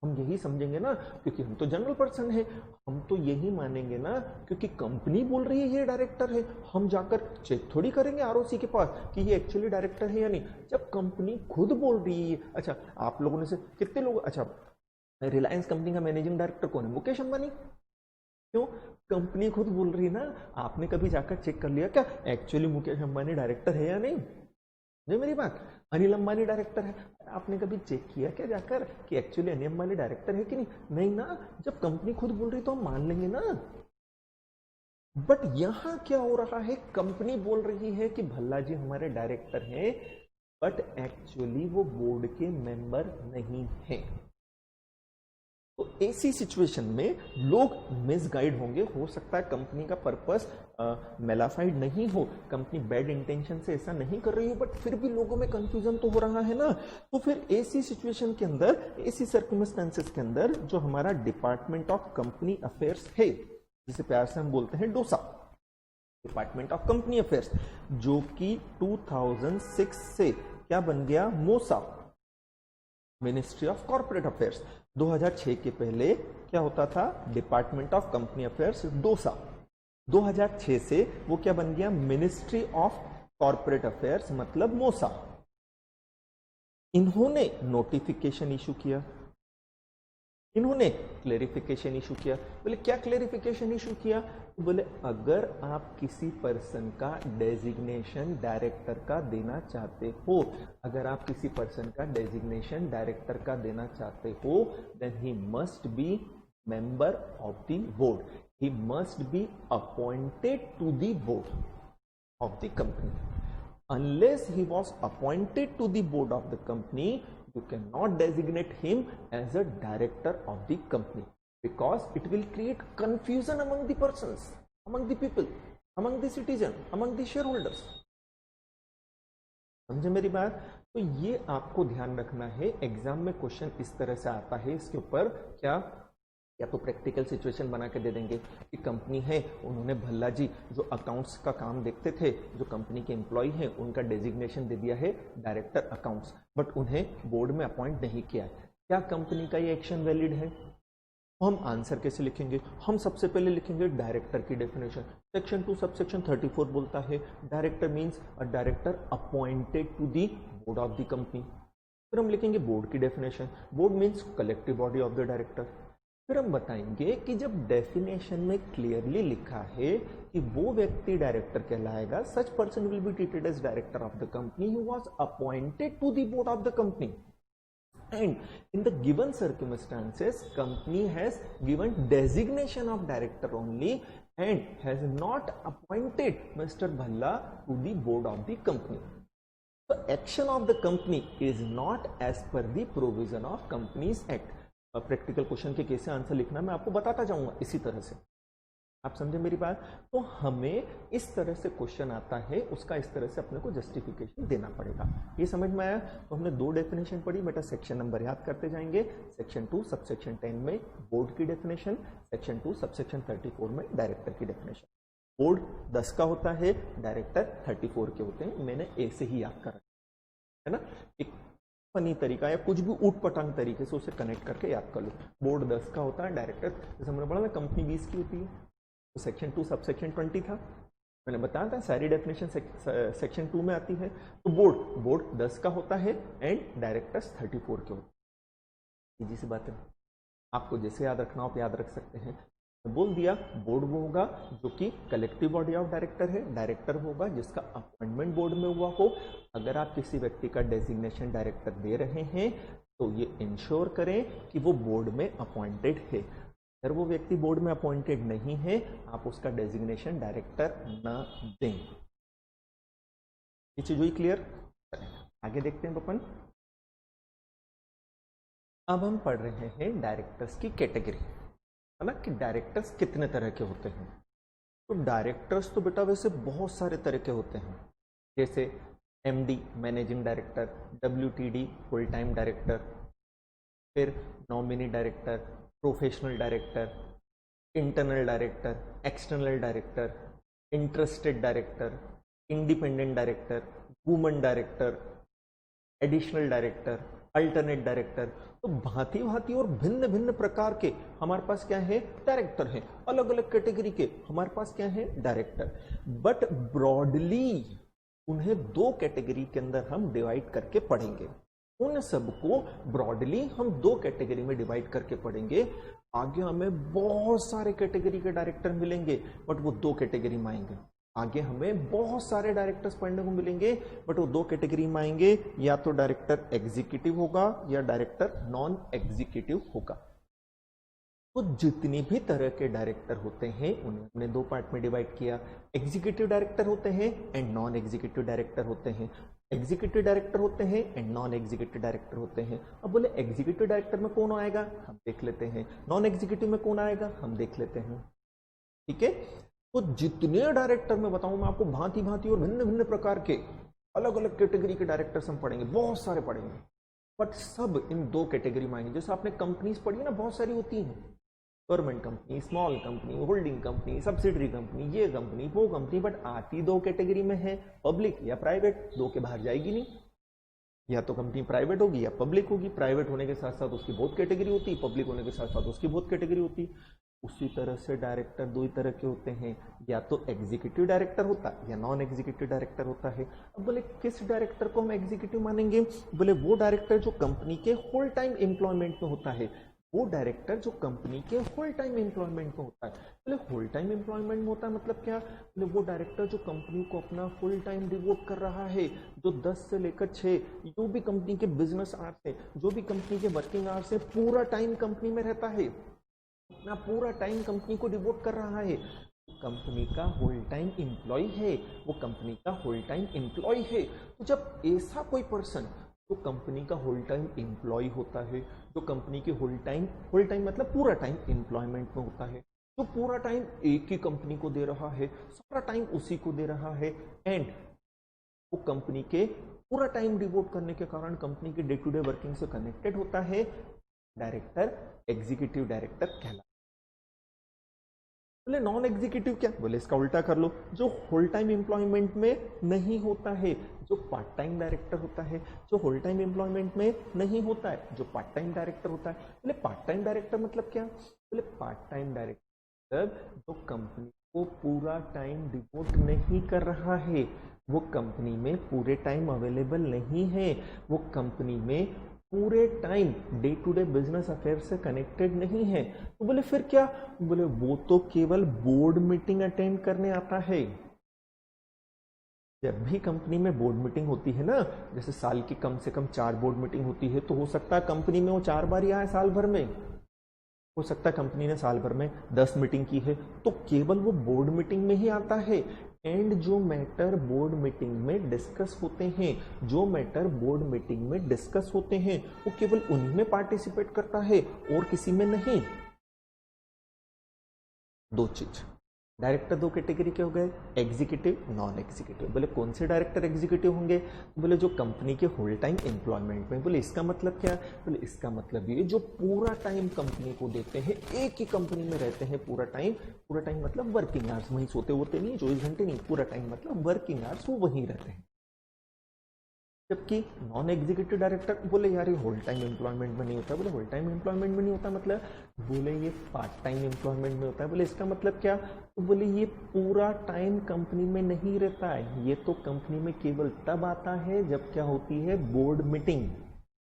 हम यही समझेंगे ना, क्योंकि हम तो जनरल पर्सन है, हम तो यही मानेंगे ना, क्योंकि कंपनी बोल रही है ये डायरेक्टर है, हम जाकर चेक थोड़ी करेंगे आरओसी के पास कि ये एक्चुअली डायरेक्टर है या नहीं, जब कंपनी खुद बोल रही है। अच्छा, आप लोगों ने से कितने लोग, अच्छा रिलायंस कंपनी का मैनेजिंग डायरेक्टर कौन है, मुकेश अंबानी, क्यों? कंपनी खुद बोल रही है ना, आपने कभी जाकर चेक कर लिया क्या एक्चुअली मुकेश अंबानी डायरेक्टर है या नहीं? नहीं, मेरी बात, अनिल अंबानी डायरेक्टर है, आपने कभी चेक किया क्या जाकर कि एक्चुअली अनिल अंबानी डायरेक्टर है कि नहीं? नहीं ना, जब कंपनी खुद बोल रही तो हम मान लेंगे ना। बट यहां क्या हो रहा है, कंपनी बोल रही है कि भल्ला जी हमारे डायरेक्टर हैं, बट एक्चुअली वो बोर्ड के मेंबर नहीं हैं। तो ऐसी सिचुएशन में लोग मिसगाइड होंगे, हो सकता है कंपनी का पर्पस मेलाफाइड नहीं हो, कंपनी बैड इंटेंशन से ऐसा नहीं कर रही हो, बट फिर भी लोगों में कंफ्यूजन तो हो रहा है ना। तो फिर ऐसी सिचुएशन के अंदर, ऐसी सर्कमस्टेंसेस के अंदर जो हमारा डिपार्टमेंट ऑफ कंपनी अफेयर्स है, जिसे प्यार से हम बोलते हैं dosa, department of company affairs, जो कि 2006 से क्या बन गया, मोसा, मिनिस्ट्री ऑफ कॉर्पोरेट अफेयर्स। 2006 के पहले क्या होता था, department of company affairs dosa, 2006 से वो क्या बन गया, मिनिस्ट्री ऑफ कॉर्पोरेट अफेयर्स, मतलब मोसा। इन्होंने नोटिफिकेशन इशू किया, इन्होंने क्लेरिफिकेशन इशू किया। बोले क्या क्लेरिफिकेशन इशू किया? तो बोले अगर आप किसी पर्सन का डेजिग्नेशन डायरेक्टर का देना चाहते हो, अगर आप किसी पर्सन का डेजिग्नेशन डायरेक्टर का देना चाहते हो, then he must be member of the board, he must be appointed to the board of the company. Unless he was appointed to the board of the company, you cannot designate him as a director of the company, because it will create confusion among the persons, among the people, among the citizen, among the shareholders. समझे मेरी बात? तो ये आपको ध्यान रखना है, exam में क्वेश्चन इस तरह से आता है, इसके ऊपर क्या या तो प्रैक्टिकल सिचुएशन बना के दे देंगे कि कंपनी है, उन्होंने भल्ला जी जो अकाउंट्स का काम देखते थे, जो कंपनी के एम्प्लॉय हैं, उनका डेजिग्नेशन दे दिया है डायरेक्टर अकाउंट्स, बट उन्हें बोर्ड में अपॉइंट नहीं किया है, क्या कंपनी का ये एक्शन वैलिड है? हम आंसर कैसे लिखेंगे? हम सबसे पहले लिखेंगे डायरेक्टर की डेफिनेशन, सेक्शन 2 सबसेक्शन 34 बोलता है director means a director appointed to the board of the company. फिर हम लिखेंगे बोर्ड की definition, board means collective body of the director. फिर हम बताएंगे कि जब डेफिनेशन में क्लियरली लिखा है कि वो व्यक्ति डायरेक्टर कहलाएगा, such person will be treated as director of the company who was appointed to the board of the company, and in the given circumstances company has given designation of director only, and has not appointed Mr. Bhalla to the board of the company. The action of the company is not as per the provision of Companies Act. Practical question के कैसे answer लिखना मैं आपको बताता जाऊंगा इसी तरह से, आप समझे मेरी बात। तो हमें इस तरह से क्वेश्चन आता है, उसका इस तरह से अपने को जस्टिफिकेशन देना पड़ेगा। ये समझ में आया? तो हमने दो डेफिनेशन पढ़ी बेटा, सेक्शन नंबर याद करते जाएंगे। सेक्शन 2 सबसेक्शन 10 में बोर्ड की डेफिनेशन, सेक्शन 2 सबसेक्शन 34 में डायरेक्टर की डेफिनेशन। बोर्ड 10 का होता है, डायरेक्टर 34 के होते हैं। मैंने ए से ही याद करा है ना, एक फनी तरीका या कुछ भी ऊट पटांग तरीके से उसे कनेक्ट करके याद कर लो। बोर्ड 10 का होता है, डायरेक्टर जैसे हमने पढ़ा ना कंपनी 20 की होती है, तो सेक्शन 2 सबसेक्शन 20 था, मैंने बताया था सारी डेफिनेशन सेक्शन 2 में आती है। तो बोर्ड 10 का होता है एंड डायरेक्टर्स 34 के होते हैं। इजी सी बात है, आपको जैसे याद रखना हो आप याद रख सकते हैं। बोल दिया बोर्ड वो होगा जो कि कलेक्टिव बॉडी ऑफ डायरेक्टर है, डायरेक्टर होगा जिसका अपॉइंटमेंट बोर्ड में हुआ हो। अगर आप किसी व्यक्ति का डेजिग्नेशन डायरेक्टर दे रहे हैं तो ये इंश्योर करें कि वो बोर्ड में अपॉइंटेड है। अगर वो व्यक्ति बोर्ड में अपॉइंटेड नहीं है, आप उसका डेजिग्नेशन डायरेक्टर न दें। ये चीज हुई क्लियर? आगे देखते हैं अपन। अब हम पढ़ रहे हैं डायरेक्टर्स की कैटेगरी, है ना, कि डायरेक्टर्स कितने तरह के होते हैं। तो डायरेक्टर्स तो बेटा वैसे बहुत सारे तरह के होते हैं, जैसे MD managing director, WTD full time director, फिर nominee director, professional director, internal director, external director, interested director, independent director, woman director, additional director, alternate director. तो भांति भांति और भिन्न भिन्न प्रकार के हमारे पास क्या है, डायरेक्टर हैं। अलग अलग कैटेगरी के हमारे पास क्या है, डायरेक्टर। बट ब्रॉडली उन्हें दो कैटेगरी के अंदर हम डिवाइड करके पढ़ेंगे। उन सबको ब्रॉडली हम दो कैटेगरी में डिवाइड करके पढ़ेंगे। आगे हमें बहुत सारे कैटेगरी के डायरेक्टर मिलेंगे, बट वो दो कैटेगरी में आएंगे। आगे हमें बहुत सारे डायरेक्टर्स पढ़ने को मिलेंगे, बट वो दो कैटेगरी में आएंगे, या तो डायरेक्टर एग्जीक्यूटिव होगा या डायरेक्टर नॉन एग्जीक्यूटिव होगा। तो जितनी भी तरह के डायरेक्टर होते हैं उन्हें हमने दो पार्ट में डिवाइड किया। एग्जीक्यूटिव डायरेक्टर होते हैं एंड नॉन एग्जीक्यूटिव डायरेक्टर होते हैं। एग्जीक्यूटिव डायरेक्टर होते हैं एंड नॉन एग्जीक्यूटिव डायरेक्टर होते हैं। अब बोले एग्जीक्यूटिव डायरेक्टर में कौन आएगा, हम देख लेते हैं। नॉन एग्जीक्यूटिव में कौन आएगा, हम देख लेते हैं। ठीक है, तो जितने डायरेक्टर मैं बताऊं मैं आपको, भांति भांति और भिन्न भिन्न प्रकार के अलग अलग कैटेगरी के डायरेक्टर्स हम पढ़ेंगे, बहुत सारे पढ़ेंगे, बट सब इन दो कैटेगरी में आएंगे। जैसे आपने कंपनीज पढ़ी है ना, बहुत सारी होती हैं, government company, small company, holding company, subsidiary company, ये कंपनी वो कंपनी, बट आती दो कैटेगरी में है, पब्लिक या प्राइवेट। दो के बाहर जाएगी नहीं, या तो कंपनी प्राइवेट होगी या पब्लिक होगी। प्राइवेट होने के साथ साथ उसकी बहुत कैटेगरी होती है, पब्लिक होने के साथ साथ उसकी बहुत कैटेगरी होती है। उसी तरह से डायरेक्टर दो ही तरह के होते हैं, या तो एग्जीक्यूटिव डायरेक्टर होता है या नॉन एग्जीक्यूटिव डायरेक्टर होता है। अब बोले किस डायरेक्टर को हम एग्जीक्यूटिव मानेंगे, बोले वो डायरेक्टर जो कंपनी के होल टाइम एम्प्लॉयमेंट में होता है। वो डायरेक्टर जो कंपनी के होल टाइम एम्प्लॉयमेंट में होता है। बोले होल टाइम एम्प्लॉयमेंट में होता है मतलब क्या, बोले वो डायरेक्टर जो कंपनी को अपना फुल टाइम डिवोट कर रहा है, जो 10 से लेकर 6 जो भी कंपनी के बिजनेस आवर्स है, जो भी कंपनी के वर्किंग आवर्स है, पूरा टाइम कंपनी में रहता है, अपना पूरा टाइम कंपनी को डिवोट कर रहा है। कंपनी का होल टाइम एम्प्लॉय है, वो कंपनी का होल टाइम एम्प्लॉय है। तो जब ऐसा कोई पर्सन जो कंपनी का होल टाइम एम्प्लॉय होता है, जो कंपनी के होल टाइम मतलब पूरा टाइम एम्प्लॉयमेंट में होता है, जो पूरा टाइम एक ही कंपनी को दे रहा है, सारा टाइम उसी को दे रहा है, एंड वो कंपनी के पूरा टाइम डिवोट करने के कारण कंपनी के डे टू डे वर्किंग से कनेक्टेड होता है, डायरेक्टर एग्जीक्यूटिव डायरेक्टर कहलाता है। बोले नॉन एग्जीक्यूटिव क्या, बोले इसका उल्टा कर लो, जो होल टाइम एम्प्लॉयमेंट में नहीं होता है, जो पार्ट टाइम डायरेक्टर होता है, जो होल टाइम एम्प्लॉयमेंट में नहीं होता है, जो पार्ट टाइम डायरेक्टर होता है। बोले पार्ट टाइम डायरेक्टर मतलब क्या, बोले पार्ट टाइम डायरेक्टर जो कंपनी को पूरा टाइम डिवोट नहीं कर रहा है, वो कंपनी में पूरे टाइम अवेलेबल नहीं है, वो कंपनी में पूरे time day to day business affair से कनेक्टेड नहीं है। तो बोले फिर क्या, बोले वो तो केवल बोर्ड मीटिंग अटेंड करने आता है। जब भी कंपनी में बोर्ड मीटिंग होती है ना, जैसे साल की कम से कम 4 बोर्ड मीटिंग होती है, तो हो सकता है कंपनी में वो 4 बार ही आए साल भर में, हो सकता है कंपनी ने साल भर में 10 मीटिंग की है, तो केवल वो बोर्ड मीटिंग में ही आता है। एंड जो मैटर बोर्ड मीटिंग में डिस्कस होते हैं, जो मैटर बोर्ड मीटिंग में डिस्कस होते हैं, वो केवल उन्हीं में पार्टिसिपेट करता है और किसी में नहीं। दो चीज, डायरेक्टर दो कैटेगरी के हो गए, एग्जीक्यूटिव, नॉन एग्जीक्यूटिव। बोले कौन से डायरेक्टर एग्जीक्यूटिव होंगे? बोले जो कंपनी के होल टाइम एम्प्लॉयमेंट में। बोले इसका मतलब क्या? बोले इसका मतलब ये जो पूरा टाइम कंपनी को देते हैं, एक ही कंपनी में रहते हैं पूरा टाइम मतलब वर्किंग आवर्स, वहीं सोते होते नहीं, 24 घंटे नहीं, पूरा टाइम मतलब वर्किंग आवर्स वो वहीं रहते हैं। जबकि नॉन एग्जीक्यूटिव डायरेक्टर, बोले यार ये होल टाइम एम्प्लॉयमेंट में नहीं होता। बोले होल टाइम एम्प्लॉयमेंट में नहीं होता मतलब? बोले ये पार्ट टाइम एम्प्लॉयमेंट में होता है। बोले इसका मतलब क्या? तो बोले ये पूरा टाइम कंपनी में नहीं रहता है, ये तो कंपनी में केवल तब आता है जब क्या होती है, बोर्ड मीटिंग।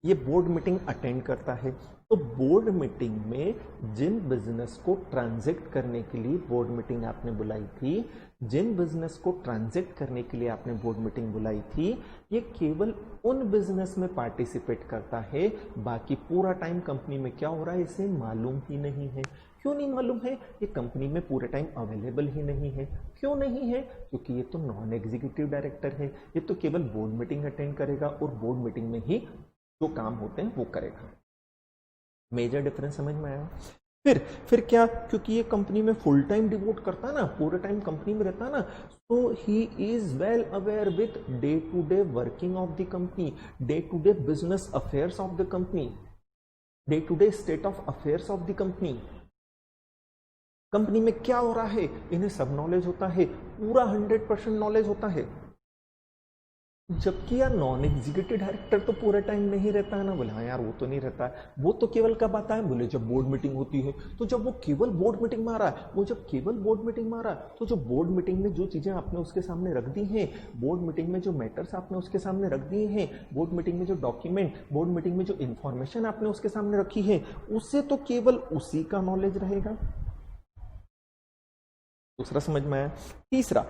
ये बोर्ड मीटिंग अटेंड करता है। तो बोर्ड मीटिंग में जिन बिजनेस को ट्रांजैक्ट करने के लिए बोर्ड मीटिंग आपने बुलाई थी, जिन बिजनेस को ट्रांजैक्ट करने के लिए आपने बोर्ड मीटिंग बुलाई थी, ये केवल उन बिजनेस में पार्टिसिपेट करता है, बाकी पूरा टाइम कंपनी में क्या हो रहा है इसे मालूम ही नहीं है। क्यों नहीं मालूम है? ये कंपनी में पूरे टाइम अवेलेबल ही नहीं है। क्यों नहीं है? क्योंकि ये तो नॉन एग्जीक्यूटिव डायरेक्टर है, ये तो केवल बोर्ड मीटिंग अटेंड करेगा और बोर्ड मीटिंग में ही जो काम होते हैं वो करेगा। मेजर डिफरेंस समझ में आया? फिर क्या? क्योंकि ये कंपनी में फुल टाइम डिवोट करता है ना, पूरे टाइम कंपनी में रहता है ना, तो he is well aware with day to day working of the company, day to day business affairs of the company, day to day state of affairs of the company. Company में क्या हो रहा है इन्हें सब नॉलेज होता है, पूरा 100% नॉलेज होता है। जबकि यार नॉन एग्जीक्यूटिव डायरेक्टर तो पूरा टाइम नहीं रहता है ना। बोले हाँ यार वो तो नहीं रहता है, वो तो केवल कब आता है? बोले जब बोर्ड मीटिंग होती है। तो जब वो केवल बोर्ड मीटिंग में आ रहा है, वो जब केवल बोर्ड मीटिंग में आ रहा है, तो जो बोर्ड मीटिंग में जो चीजें आपने उसके सामने रख दी हैं, बोर्ड मीटिंग में जो मैटर्स आपने उसके सामने रख दिए हैं, बोर्ड मीटिंग में जो डॉक्यूमेंट, बोर्ड मीटिंग में जो इंफॉर्मेशन आपने उसके सामने रखी है, उससे तो केवल उसी का नॉलेज रहेगा। दूसरा समझ में आया? तीसरा,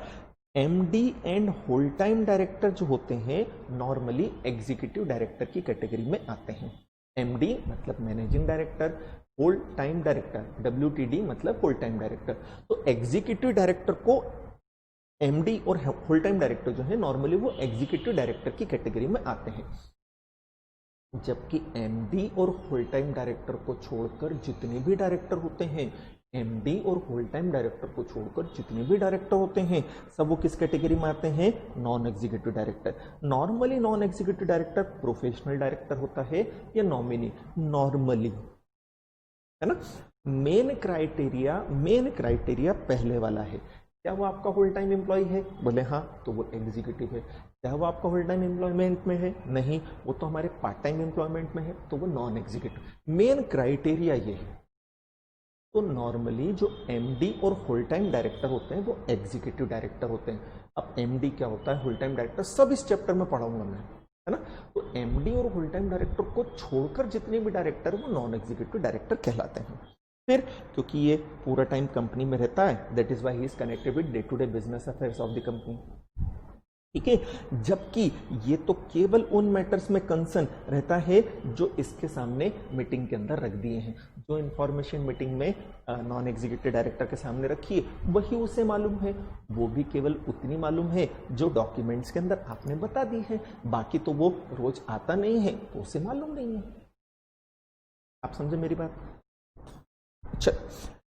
MD and whole time director जो होते हैं नॉर्मली एग्जीक्यूटिव डायरेक्टर की कैटेगरी में आते हैं। एमडी मतलब managing director, whole time director, WTD मतलब होल टाइम डायरेक्टर। तो एग्जीक्यूटिव डायरेक्टर को एमडी और होल टाइम डायरेक्टर जो है नॉर्मली वो एग्जीक्यूटिव डायरेक्टर की कैटेगरी में आते हैं। जबकि एमडी और होल टाइम डायरेक्टर को छोड़कर जितने भी डायरेक्टर होते हैं, एमडी और होल टाइम डायरेक्टर को छोड़कर जितने भी डायरेक्टर होते हैं, सब वो किस कैटेगरी में आते हैं? Non executive director. Normally non executive director professional director होता है या नॉमिनी? नॉर्मली, है ना। मेन क्राइटेरिया पहले वाला है। क्या वो आपका होल टाइम एम्प्लॉय है? बोले हाँ, तो वो एग्जीक्यूटिव है। क्या वो आपका होल टाइम एम्प्लॉयमेंट में है? नहीं, वो तो हमारे पार्ट टाइम एम्प्लॉयमेंट में है, तो वो नॉन एग्जीक्यूटिव। मेन क्राइटेरिया ये है। तो नॉर्मली जो एमडी और होल टाइम डायरेक्टर होते हैं वो एग्जीक्यूटिव डायरेक्टर होते हैं। अब एमडी क्या होता है, होल टाइम डायरेक्टर, सब इस चैप्टर में पढ़ाऊंगा मैं, है ना। तो एमडी और होल टाइम डायरेक्टर को छोड़कर जितने भी डायरेक्टर वो नॉन एग्जीक्यूटिव डायरेक्टर कहलाते हैं। फिर क्योंकि ये पूरा टाइम कंपनी में रहता है, that is why he is connected with day to day business affairs of the company. ठीक है। जबकि ये तो केवल उन मैटर्स में कंसर्न रहता है जो इसके सामने मीटिंग के अंदर रख दिए हैं। जो इंफॉर्मेशन मीटिंग में नॉन एग्जीक्यूटिव डायरेक्टर के सामने रखी है वही उसे मालूम है, वो भी केवल उतनी मालूम है जो डॉक्यूमेंट्स के अंदर आपने बता दी है। बाकी तो वो रोज आता नहीं है तो उसे मालूम नहीं है। आप समझे मेरी बात? अच्छा,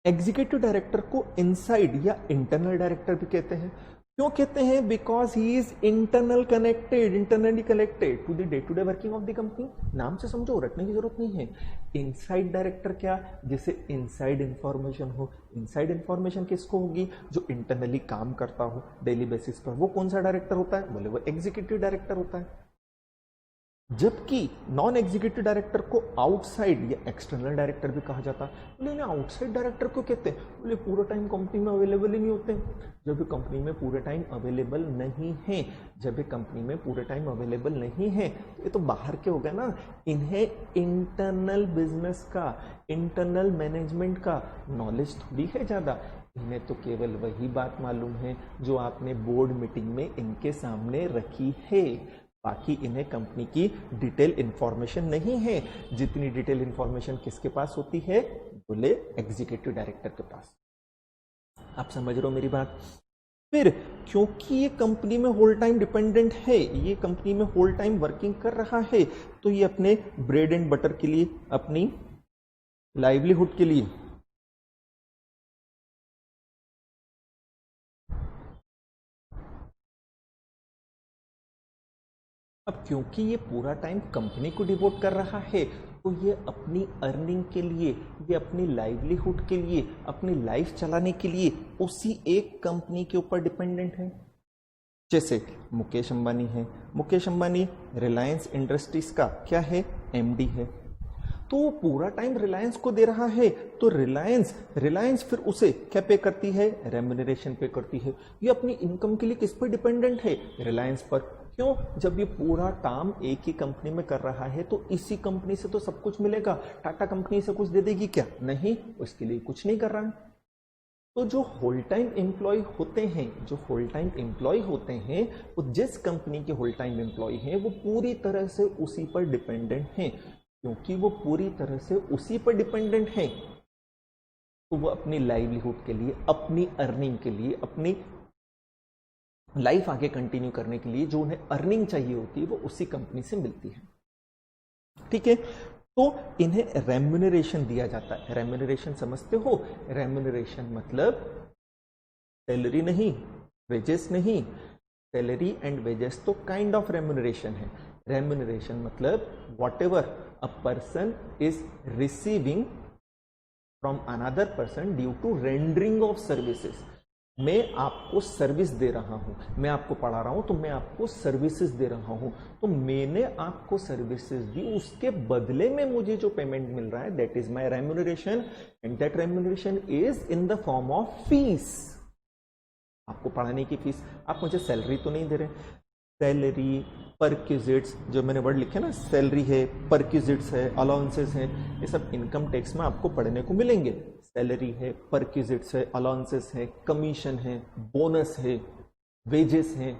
एग्जीक्यूटिव डायरेक्टर को इनसाइड या इंटरनल डायरेक्टर भी कहते हैं। क्यों कहते हैं? Because he is internally connected to the day to day working of the company. नाम से समझो, रटने की जरूरत नहीं है। इनसाइड डायरेक्टर क्या? जिसे इनसाइड इंफॉर्मेशन हो। इनसाइड इंफॉर्मेशन किसको होगी? जो इंटरनली काम करता हो डेली बेसिस पर। वो कौन सा डायरेक्टर होता है? बोले वो एग्जीक्यूटिव डायरेक्टर होता है। जबकि नॉन एग्जीक्यूटिव डायरेक्टर को आउटसाइड या एक्सटर्नल डायरेक्टर भी कहा जाता है। बोले ना आउटसाइड डायरेक्टर को कहते हैं? बोले पूरा टाइम कंपनी में अवेलेबल ही नहीं होते। जब भी कंपनी में पूरे टाइम अवेलेबल नहीं है, जब भी कंपनी में पूरे टाइम अवेलेबल नहीं है, ये तो बाहर के हो गए ना। इन्हें इंटरनल बिजनेस का, इंटरनल मैनेजमेंट का नॉलेज थोड़ी है ज्यादा। इन्हें तो केवल वही बात मालूम है जो आपने बोर्ड मीटिंग में इनके सामने रखी है। बाकी इन्हें कंपनी की डिटेल इंफॉर्मेशन नहीं है। जितनी डिटेल इंफॉर्मेशन किसके पास होती है? बोले एग्जीक्यूटिव डायरेक्टर के पास। आप समझ रहे हो मेरी बात? फिर क्योंकि ये कंपनी में होल टाइम डिपेंडेंट है, ये कंपनी में होल टाइम वर्किंग कर रहा है, तो ये अपने ब्रेड एंड बटर के लिए, अपनी लाइवलीहुड के लिए अब क्योंकि ये पूरा टाइम कंपनी को डिवोट कर रहा है, तो ये अपनी अर्निंग के लिए, ये अपनी लाइवलीहुड के लिए, अपनी लाइफ चलाने के लिए उसी एक कंपनी के ऊपर डिपेंडेंट है। जैसे मुकेश अंबानी है, मुकेश अंबानी रिलायंस इंडस्ट्रीज का क्या है, एमडी है, तो वो पूरा टाइम रिलायंस को दे रहा है, तो रिलायंस फिर उसे क्या पे करती है, रेम्यूनरेशन पे करती है। ये अपनी इनकम के लिए किस पर डिपेंडेंट है, रिलायंस पर। क्यों? जब ये पूरा काम एक ही कंपनी में कर रहा है तो इसी कंपनी से तो सब कुछ मिलेगा। टाटा कंपनी से कुछ दे देगी क्या? नहीं, उसके लिए कुछ नहीं कर रहा है। तो जो होल टाइम एम्प्लॉय होते हैं, वो जिस कंपनी के होल टाइम एम्प्लॉय हैं, वो पूरी तरह से उसी पर डिपेंडेंट हैं। क्योंकि वो पूरी तरह से उसी पर डिपेंडेंट हैं, तो वो अपनी लाइवलीहुड के लिए, अपनी अर्निंग के लिए, अपनी लाइफ आगे कंटिन्यू करने के लिए जो उन्हें अर्निंग चाहिए होती है, वो उसी कंपनी से मिलती है। ठीक है, तो इन्हें रेम्यूनरेशन दिया जाता है। रेम्यूनरेशन समझते हो? रेम्यूनरेशन मतलब सैलरी नहीं, वेजेस नहीं। सैलरी एंड वेजेस तो काइंड ऑफ रेम्यूनरेशन है। रेम्यूनरेशन मतलब whatever a person is receiving from another person due to rendering of services. मैं आपको सर्विस दे रहा हूं, मैं आपको पढ़ा रहा हूं, तो मैं आपको सर्विसेज दे रहा हूं, तो मैंने आपको सर्विसेज दी, उसके बदले में मुझे जो पेमेंट मिल रहा है, that is my remuneration, and that remuneration is in the form of fees. आपको पढ़ाने की फीस, आप मुझे सैलरी तो नहीं दे रहे। सैलरी, परक्यूजिट्स, जो मैंने वर्ड लिखे ना, सैलरी है, परक्यूजिट्स है, अलाउंसेस है, ये सब इनकम टैक्स में आपको पढ़ने को मिलेंगे। सैलरी है, परक्यूजिट्स है, अलाउंसेस है, कमीशन है, बोनस है, वेजेस है,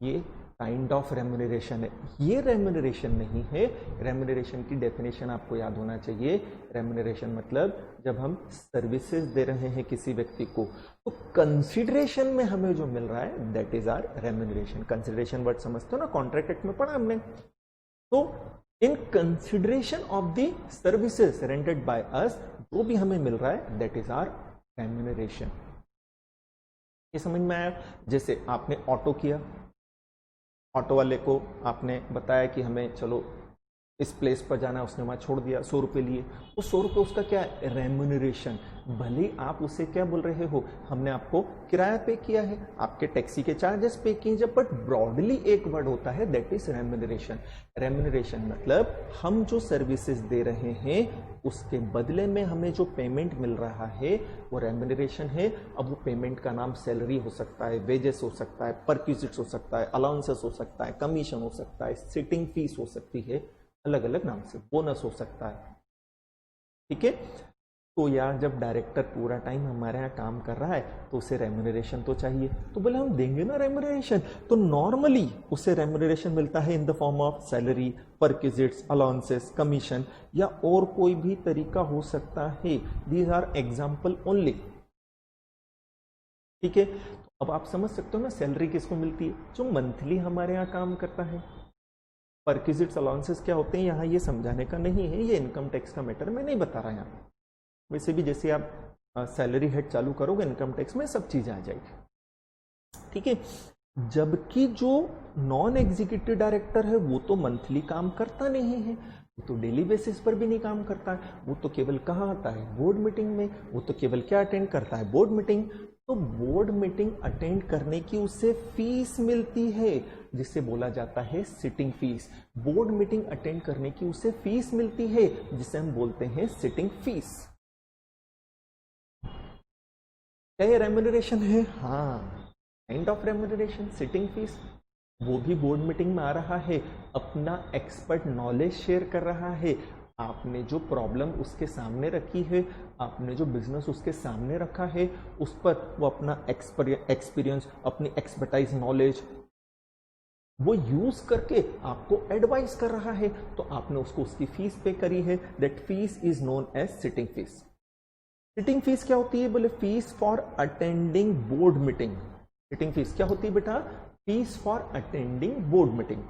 ये काइंड ऑफ रेम्यूनरेशन है। ये रेम्यूनरेशन नहीं है। रेम्यूनरेशन की डेफिनेशन आपको याद होना चाहिए। रेम्यूनरेशन मतलब जब हम सर्विसेज दे रहे हैं किसी व्यक्ति को, तो कंसिडरेशन में हमें जो मिल रहा है, that is our remuneration. Consideration word समझते हो ना, कॉन्ट्रैक्ट एक्ट में पढ़ा हमने। तो in consideration of the services rendered by us, जो भी हमें मिल रहा है, दैट इज आवर रेम्यूनरेशन। ये समझ में आया? जैसे आपने ऑटो किया, ऑटो वाले को आपने बताया कि हमें चलो इस प्लेस पर जाना है, उसने वहाँ छोड़ दिया, 100 रुपये लिए, वो 100 रुपये उसका क्या है, रेम्यूनरेशन। भले आप उसे क्या बोल रहे हो, हमने आपको किराया पे किया है, आपके टैक्सी के चार्जेस पे किए जब, बट ब्रॉडली एक वर्ड होता है, दैट इज रेम्यूनरेशन। रेम्यूनरेशन मतलब हम जो सर्विसेज दे रहे हैं उसके बदले में हमें जो पेमेंट मिल रहा है, वो रेम्यूनरेशन है। अब वो पेमेंट का नाम सैलरी हो सकता है, वेजेस हो सकता है, परक्यूजिट्स हो सकता है, अलाउंसेस हो सकता है, कमीशन हो सकता है, सिटिंग फीस हो सकती है, अलग अलग नाम से, बोनस हो सकता है। ठीक है, तो यार जब डायरेक्टर पूरा टाइम हमारे यहाँ काम कर रहा है तो उसे रेम्यूनरेशन तो चाहिए, तो बोले हम देंगे ना रेम्यूनरेशन। तो नॉर्मली उसे रेम्यूनरेशन मिलता है in the form of salary, perquisites, allowances, commission, या और कोई भी तरीका हो सकता है। These are example only. ठीक है, तो अब आप समझ सकते हो ना सैलरी किसको मिलती है, जो मंथली हमारे यहाँ काम करता है। परक्यूजिट्स, अलाउंसेस क्या होते हैं, यहाँ ये समझाने का नहीं है, ये इनकम टैक्स का मैटर मैं नहीं बता रहा यहाँ। वैसे भी जैसे आप सैलरी हेड चालू करोगे इनकम टैक्स में, सब चीजें आ जाएगी। ठीक है, जबकि जो नॉन एग्जीक्यूटिव डायरेक्टर है वो तो मंथली काम करता नहीं है, वो तो डेली बेसिस पर भी नहीं काम करता है, वो तो केवल कहाँ आता है, बोर्ड मीटिंग में। वो तो केवल क्या अटेंड करता है, बोर्ड मीटिंग। तो बोर्ड मीटिंग अटेंड करने की उसे फीस मिलती है, जिसे बोला जाता है sitting fees. Board meeting attend करने की उसे फीस मिलती है, जिसे हम बोलते हैं सिटिंग फीस। क्या ये रेम्यूनरेशन है? हाँ, kind of remuneration, sitting fees. वो भी बोर्ड मीटिंग में आ रहा है, अपना एक्सपर्ट नॉलेज शेयर कर रहा है। आपने जो प्रॉब्लम उसके सामने रखी है, आपने जो बिजनेस उसके सामने रखा है, उस पर वो अपना एक्सपीरियंस, अपनी एक्सपर्टाइज नॉलेज वो यूज करके आपको एडवाइस कर रहा है, तो आपने उसको उसकी फीस पे करी है। That fees is known as sitting fees. Sitting fees क्या होती है? बोले fees for attending board meeting. Sitting fees क्या होती है बेटा? Fees for attending board meeting.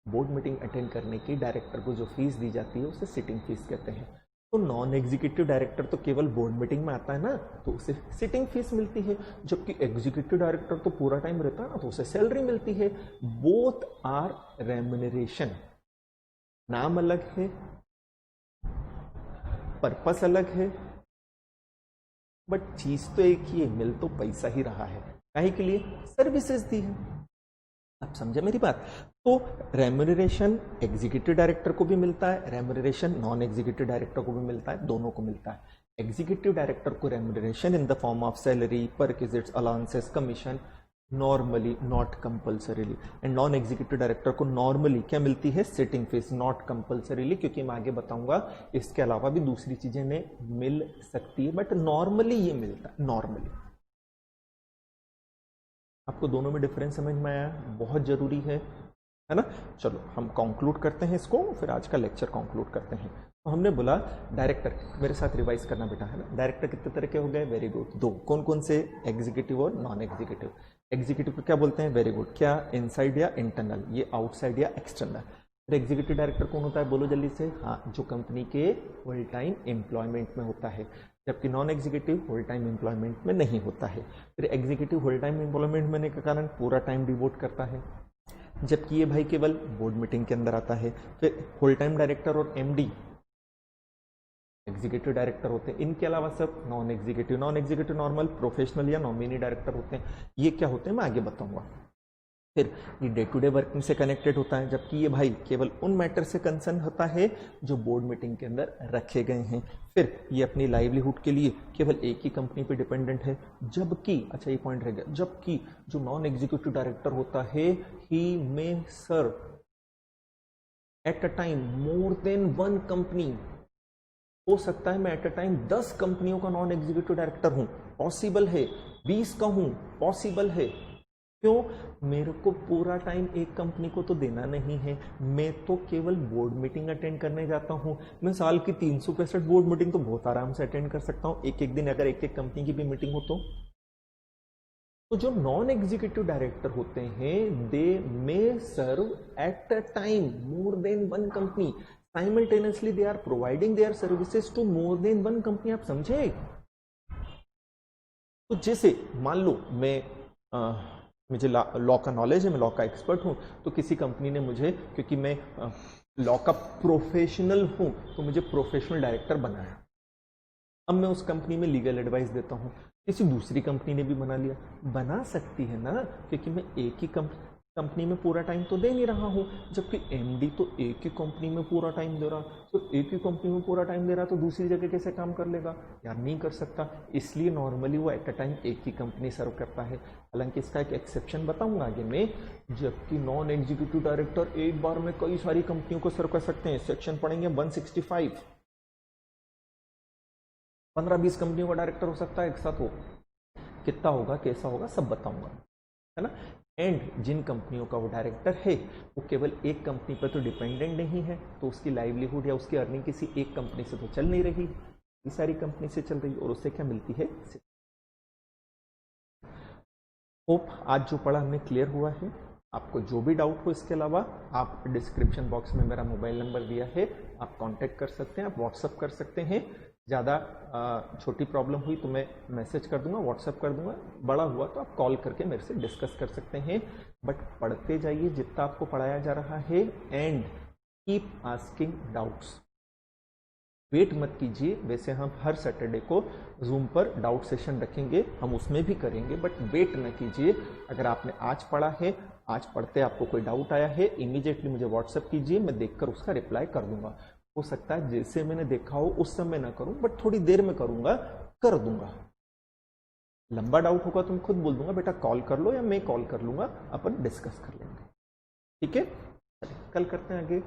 Board meeting attend करने की डायरेक्टर को जो फीस दी जाती है उसे सिटिंग फीस कहते हैं। तो नॉन एग्जीक्यूटिव डायरेक्टर तो केवल बोर्ड मीटिंग में आता है ना, तो उसे सिटिंग फीस मिलती है, जबकि एग्जीक्यूटिव डायरेक्टर तो पूरा टाइम रहता है ना, तो उसे सैलरी मिलती है। Both are remuneration. नाम अलग है, पर्पस अलग है, बट चीज तो एक ही है, मिल तो पैसा ही रहा है। काहे के लिए? सर्विसेज दी है। आप समझे मेरी बात? तो रेम्युनरेशन एग्जीक्यूटिव डायरेक्टर को भी मिलता है, रेम्युनरेशन नॉन एग्जीक्यूटिव डायरेक्टर को भी मिलता है, दोनों को मिलता है। एग्जीक्यूटिव डायरेक्टर को remuneration in the form of salary, perquisites, allowances, commission, normally not compulsorily. And non executive director को नॉर्मली क्या मिलती है? सिटिंग फीस, नॉट कंपल्सरीली, क्योंकि मैं आगे बताऊंगा इसके अलावा भी दूसरी चीजें मिल सकती है, बट नॉर्मली ये मिलता है। नॉर्मली आपको दोनों में डिफरेंस समझ में आया? बहुत जरूरी है ना? चलो हम कंक्लूड करते हैं इसको, फिर आज का लेक्चर कंक्लूड करते हैं। तो हमने बोला डायरेक्टर, मेरे साथ रिवाइज करना बेटा, है ना? डायरेक्टर कितने तरह के हो गए? वेरी गुड, दो। कौन कौन से? एग्जीक्यूटिव और नॉन एग्जीक्यूटिव। एग्जीक्यूटिव को क्या बोलते हैं? Very good. क्या? इनसाइड या इंटरनल? ये आउटसाइड या एक्सटर्नल। फिर एग्जीक्यूटिव डायरेक्टर कौन होता है? बोलो जल्दी से। हाँ, जो कंपनी के फुल टाइम एम्प्लॉयमेंट में होता है, जबकि non executive full time employment में नहीं होता है। फिर एग्जीक्यूटिव फुल टाइम एम्प्लॉयमेंट में होने के कारण पूरा टाइम डिवोट करता है, जबकि ये भाई केवल बोर्ड मीटिंग के अंदर आता है। फिर फुल टाइम डायरेक्टर और एमडी एग्जीक्यूटिव डायरेक्टर होते हैं, इनके अलावा सब non executive. Non executive normal, professional या नॉमिनी डायरेक्टर होते हैं। ये क्या होते हैं मैं आगे बताऊंगा। फिर ये डे टू डे वर्किंग से कनेक्टेड होता है, जबकि ये भाई केवल उन मैटर से कंसर्न होता है जो बोर्ड मीटिंग के अंदर रखे गए हैं। फिर ये अपनी लाइवलीहुड के लिए केवल एक ही कंपनी पे डिपेंडेंट है, जबकि अच्छा ये पॉइंट रह गया, जबकि जो नॉन एग्जीक्यूटिव डायरेक्टर होता है he may serve at a time more than one company. हो सकता है मैं एट अ टाइम 10 कंपनियों का नॉन एग्जीक्यूटिव डायरेक्टर हूं, पॉसिबल है। 20 का हूं, पॉसिबल है। क्यों? मेरे को पूरा टाइम एक कंपनी को तो देना नहीं है, मैं तो केवल बोर्ड मीटिंग अटेंड करने जाता हूं। मैं साल की 365 बोर्ड मीटिंग तो बहुत आराम से अटेंड कर सकता हूं, एक एक दिन अगर एक एक कंपनी की भी मीटिंग हो तो जो नॉन एग्जीक्यूटिव डायरेक्टर होते हैं they may serve at a time more than one company, simultaneously they are providing their services to more than one company. आप समझे? तो जैसे मान लो मैं मुझे लॉ का नॉलेज है, मैं लॉ का एक्सपर्ट हूं, तो किसी कंपनी ने मुझे, क्योंकि मैं लॉ का प्रोफेशनल हूं, तो मुझे प्रोफेशनल डायरेक्टर बनाया। अब मैं उस कंपनी में लीगल एडवाइस देता हूं, किसी दूसरी कंपनी ने भी बना लिया, बना सकती है ना, क्योंकि मैं एक ही कंपनी में पूरा टाइम तो दे नहीं रहा हूं, जबकि एमडी तो एक ही कंपनी में पूरा टाइम दे रहा। तो एक ही कंपनी में पूरा टाइम दे रहा तो दूसरी जगह कैसे काम कर लेगा यार? नहीं कर सकता। इसलिए नॉर्मली वो एट अ टाइम एक ही कंपनी सर्व करता है। हालांकि इसका एक एक्सेप्शन बताऊंगा आगे में, जबकि नॉन एग्जीक्यूटिव डायरेक्टर एक बार में कई सारी कंपनियों को सर्व कर सकते हैं। सेक्शन पढ़ेंगे 165, 15-20 कंपनियों का डायरेक्टर हो सकता है एक साथ। हो कितना होगा, कैसा होगा, सब बताऊंगा, है ना? एंड जिन कंपनियों का वो डायरेक्टर है वो केवल एक कंपनी पर तो डिपेंडेंट नहीं है, तो उसकी लाइवलीहुड या उसकी अर्निंग किसी एक कंपनी से तो चल नहीं रही, ये सारी कंपनी से चल रही, और उससे क्या मिलती है? होप आज जो पढ़ा हमने क्लियर हुआ है। आपको जो भी डाउट हो इसके अलावा, आप डिस्क्रिप्शन बॉक्स में मेरा मोबाइल नंबर दिया है, आप कांटेक्ट कर सकते हैं, आप व्हाट्सअप कर सकते हैं। ज़्यादा छोटी प्रॉब्लम हुई तो मैं मैसेज कर दूंगा, व्हाट्सअप कर दूंगा, बड़ा हुआ तो आप कॉल करके मेरे से डिस्कस कर सकते हैं। बट पढ़ते जाइए जितना आपको पढ़ाया जा रहा है, and keep asking doubts. Wait मत कीजिए। वैसे हम हर सैटरडे को जूम पर डाउट सेशन रखेंगे, हम उसमें भी करेंगे, बट वेट न कीजिए। अगर आपने आज पढ़ा है, आज पढ़ते आपको कोई डाउट आया है, इमीडिएटली मुझे व्हाट्सएप कीजिए, मैं देखकर उसका रिप्लाई कर दूंगा। हो सकता है जैसे मैंने देखा हो उस समय ना करूं, बट थोड़ी देर में करूंगा, कर दूंगा। लंबा डाउट होगा तो मैं खुद बोल दूंगा बेटा कॉल कर लो, या मैं कॉल कर लूंगा, अपन डिस्कस कर लेंगे। ठीक है, कल करते हैं आगे।